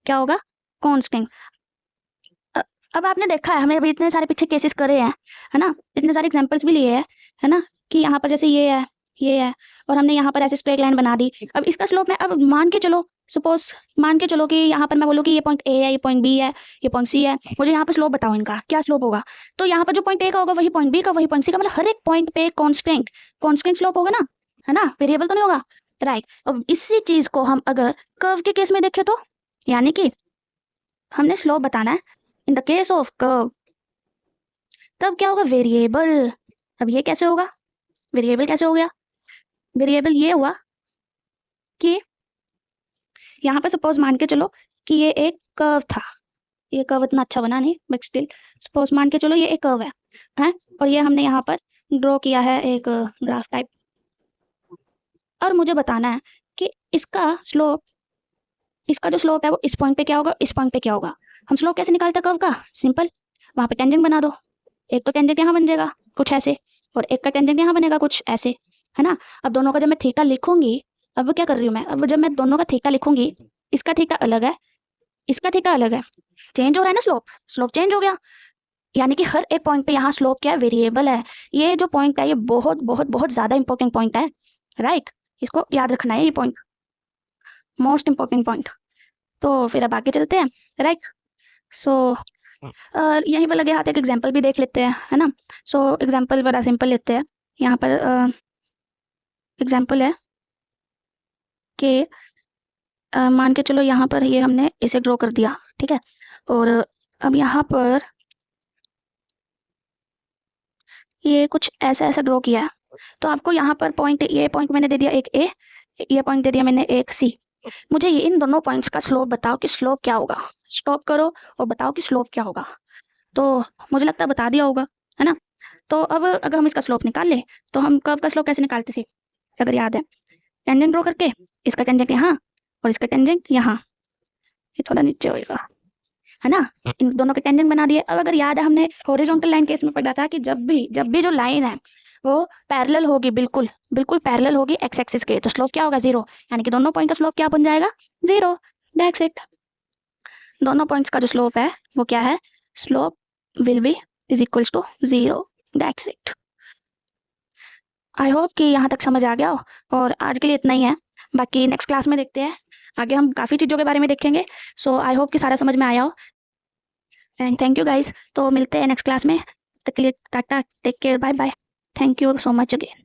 क्या होगा, कांस्टेंट। अब आपने देखा है, हमने अभी इतने सारे पीछे केसेस करे हैं, है ना, इतने सारे एग्जांपल्स भी लिए हैं, है ना, कि यहाँ पर जैसे ये है और हमने यहाँ पर ऐसे स्ट्रेट लाइन बना दी। अब इसका स्लोप मैं अब मान के चलो सपोज मान के चलो कि यहाँ पर मैं बोलूँ कि ये पॉइंट ए है, ये पॉइंट बी है, ये पॉइंट सी है, मुझे यहाँ पर स्लोप बताओ इनका क्या स्लोप होगा। तो यहाँ पर जो पॉइंट ए का होगा वही पॉइंट बी का, वही पॉइंट सी का, मतलब हर एक पॉइंट पे कॉन्स्टेंट कॉन्स्टेंट स्लोप होगा ना, है ना, वेरिएबल तो नहीं होगा, राइट। अब इसी चीज को हम अगर कर्व के केस में देखें तो, यानी कि हमने स्लोप बताना है इन द केस ऑफ कर्व, तब क्या होगा, वेरिएबल। अब ये कैसे होगा, वेरिएबल कैसे हो गया, वेरिएबल ये हुआ कि यहाँ पे सपोज मान के चलो कि ये एक कर्व था, ये कर्व इतना अच्छा बना नहीं बट स्टिल सपोज मान के चलो ये एक कर्व है, हैं, और ये हमने यहाँ पर ड्रॉ किया है एक ग्राफ टाइप, और मुझे बताना है कि इसका स्लोप, इसका जो स्लोप है वो इस पॉइंट पे क्या होगा, इस पॉइंट पे क्या होगा। हम स्लोप कैसे निकालते हैं कर्व का, सिंपल, वहाँ पे टेंजेंट बना दो, एक तो टेंजेंट यहाँ बन जाएगा कुछ ऐसे, और एक का टेंजेंट यहाँ बनेगा कुछ ऐसे, है ना। अब दोनों का जब मैं थीटा लिखूंगी, अब क्या कर रही हूँ मैं, अब जब मैं दोनों का थीटा लिखूंगी, इसका थीटा अलग है, इसका थीटा अलग है, चेंज हो रहा है ना स्लोप, स्लोप चेंज हो गया, यानी कि हर एक पॉइंट पे यहाँ स्लोप क्या है, वेरिएबल है। ये जो पॉइंट है ये बहुत बहुत बहुत ज्यादा इंपॉर्टेंट पॉइंट है, राइट, इसको याद रखना है, ये पॉइंट मोस्ट इंपॉर्टेंट पॉइंट। तो फिर अब आगे चलते हैं, राइट। सो यहीं पर लगे हाथ एक एग्जाम्पल भी देख लेते हैं, है ना। सो एग्जाम्पल बड़ा सिंपल लेते हैं, यहाँ पर एग्जाम्पल है कि मान के चलो यहाँ पर ये हमने इसे ड्रॉ कर दिया, ठीक है, और अब यहाँ पर ये कुछ ऐसा ऐसा ड्रॉ किया है, तो आपको यहाँ पर पॉइंट, ये पॉइंट मैंने दे दिया एक ए, ये पॉइंट दे दिया मैंने एक सी, मुझे ये इन दोनों पॉइंट्स का स्लोप बताओ कि स्लोप क्या होगा, स्टॉप करो और बताओ कि स्लोप क्या होगा। तो मुझे लगता है बता दिया होगा, है ना। तो अब अगर हम इसका स्लोप निकाल ले, तो हम कर्व का स्लोप कैसे निकालते थे, अगर याद है, टेंजेंट ड्रॉ करके, इसका टेंजेंट यहाँ और इसका टेंजेंट यहाँ, ये थोड़ा नीचे होएगा, है ना, इन दोनों के टेंजेंट बना दिए। अब अगर याद है हमने हॉरिजॉन्टल लाइन केस में पढ़ा था कि जब भी जो लाइन है वो पैरेलल होगी, बिल्कुल बिल्कुल पैरेलल होगी एक्स एक्सिस के, तो स्लोप क्या होगा, जीरो, यानी कि दोनों पॉइंट का स्लोप क्या बन जाएगा, जीरो, दैट्स इट। दोनों पॉइंट्स का जो स्लोप है वो क्या है, slope will be is equals to zero, that's it. I hope कि यहाँ तक समझ आ गया हो, और आज के लिए इतना ही है, बाकी नेक्स्ट क्लास में देखते हैं, आगे हम काफ़ी चीज़ों के बारे में देखेंगे। सो आई होप कि सारा समझ में आया हो, एंड थैंक यू गाइस। तो मिलते हैं नेक्स्ट क्लास में, तब तक के लिए tata, take care, bye bye, thank you so much again.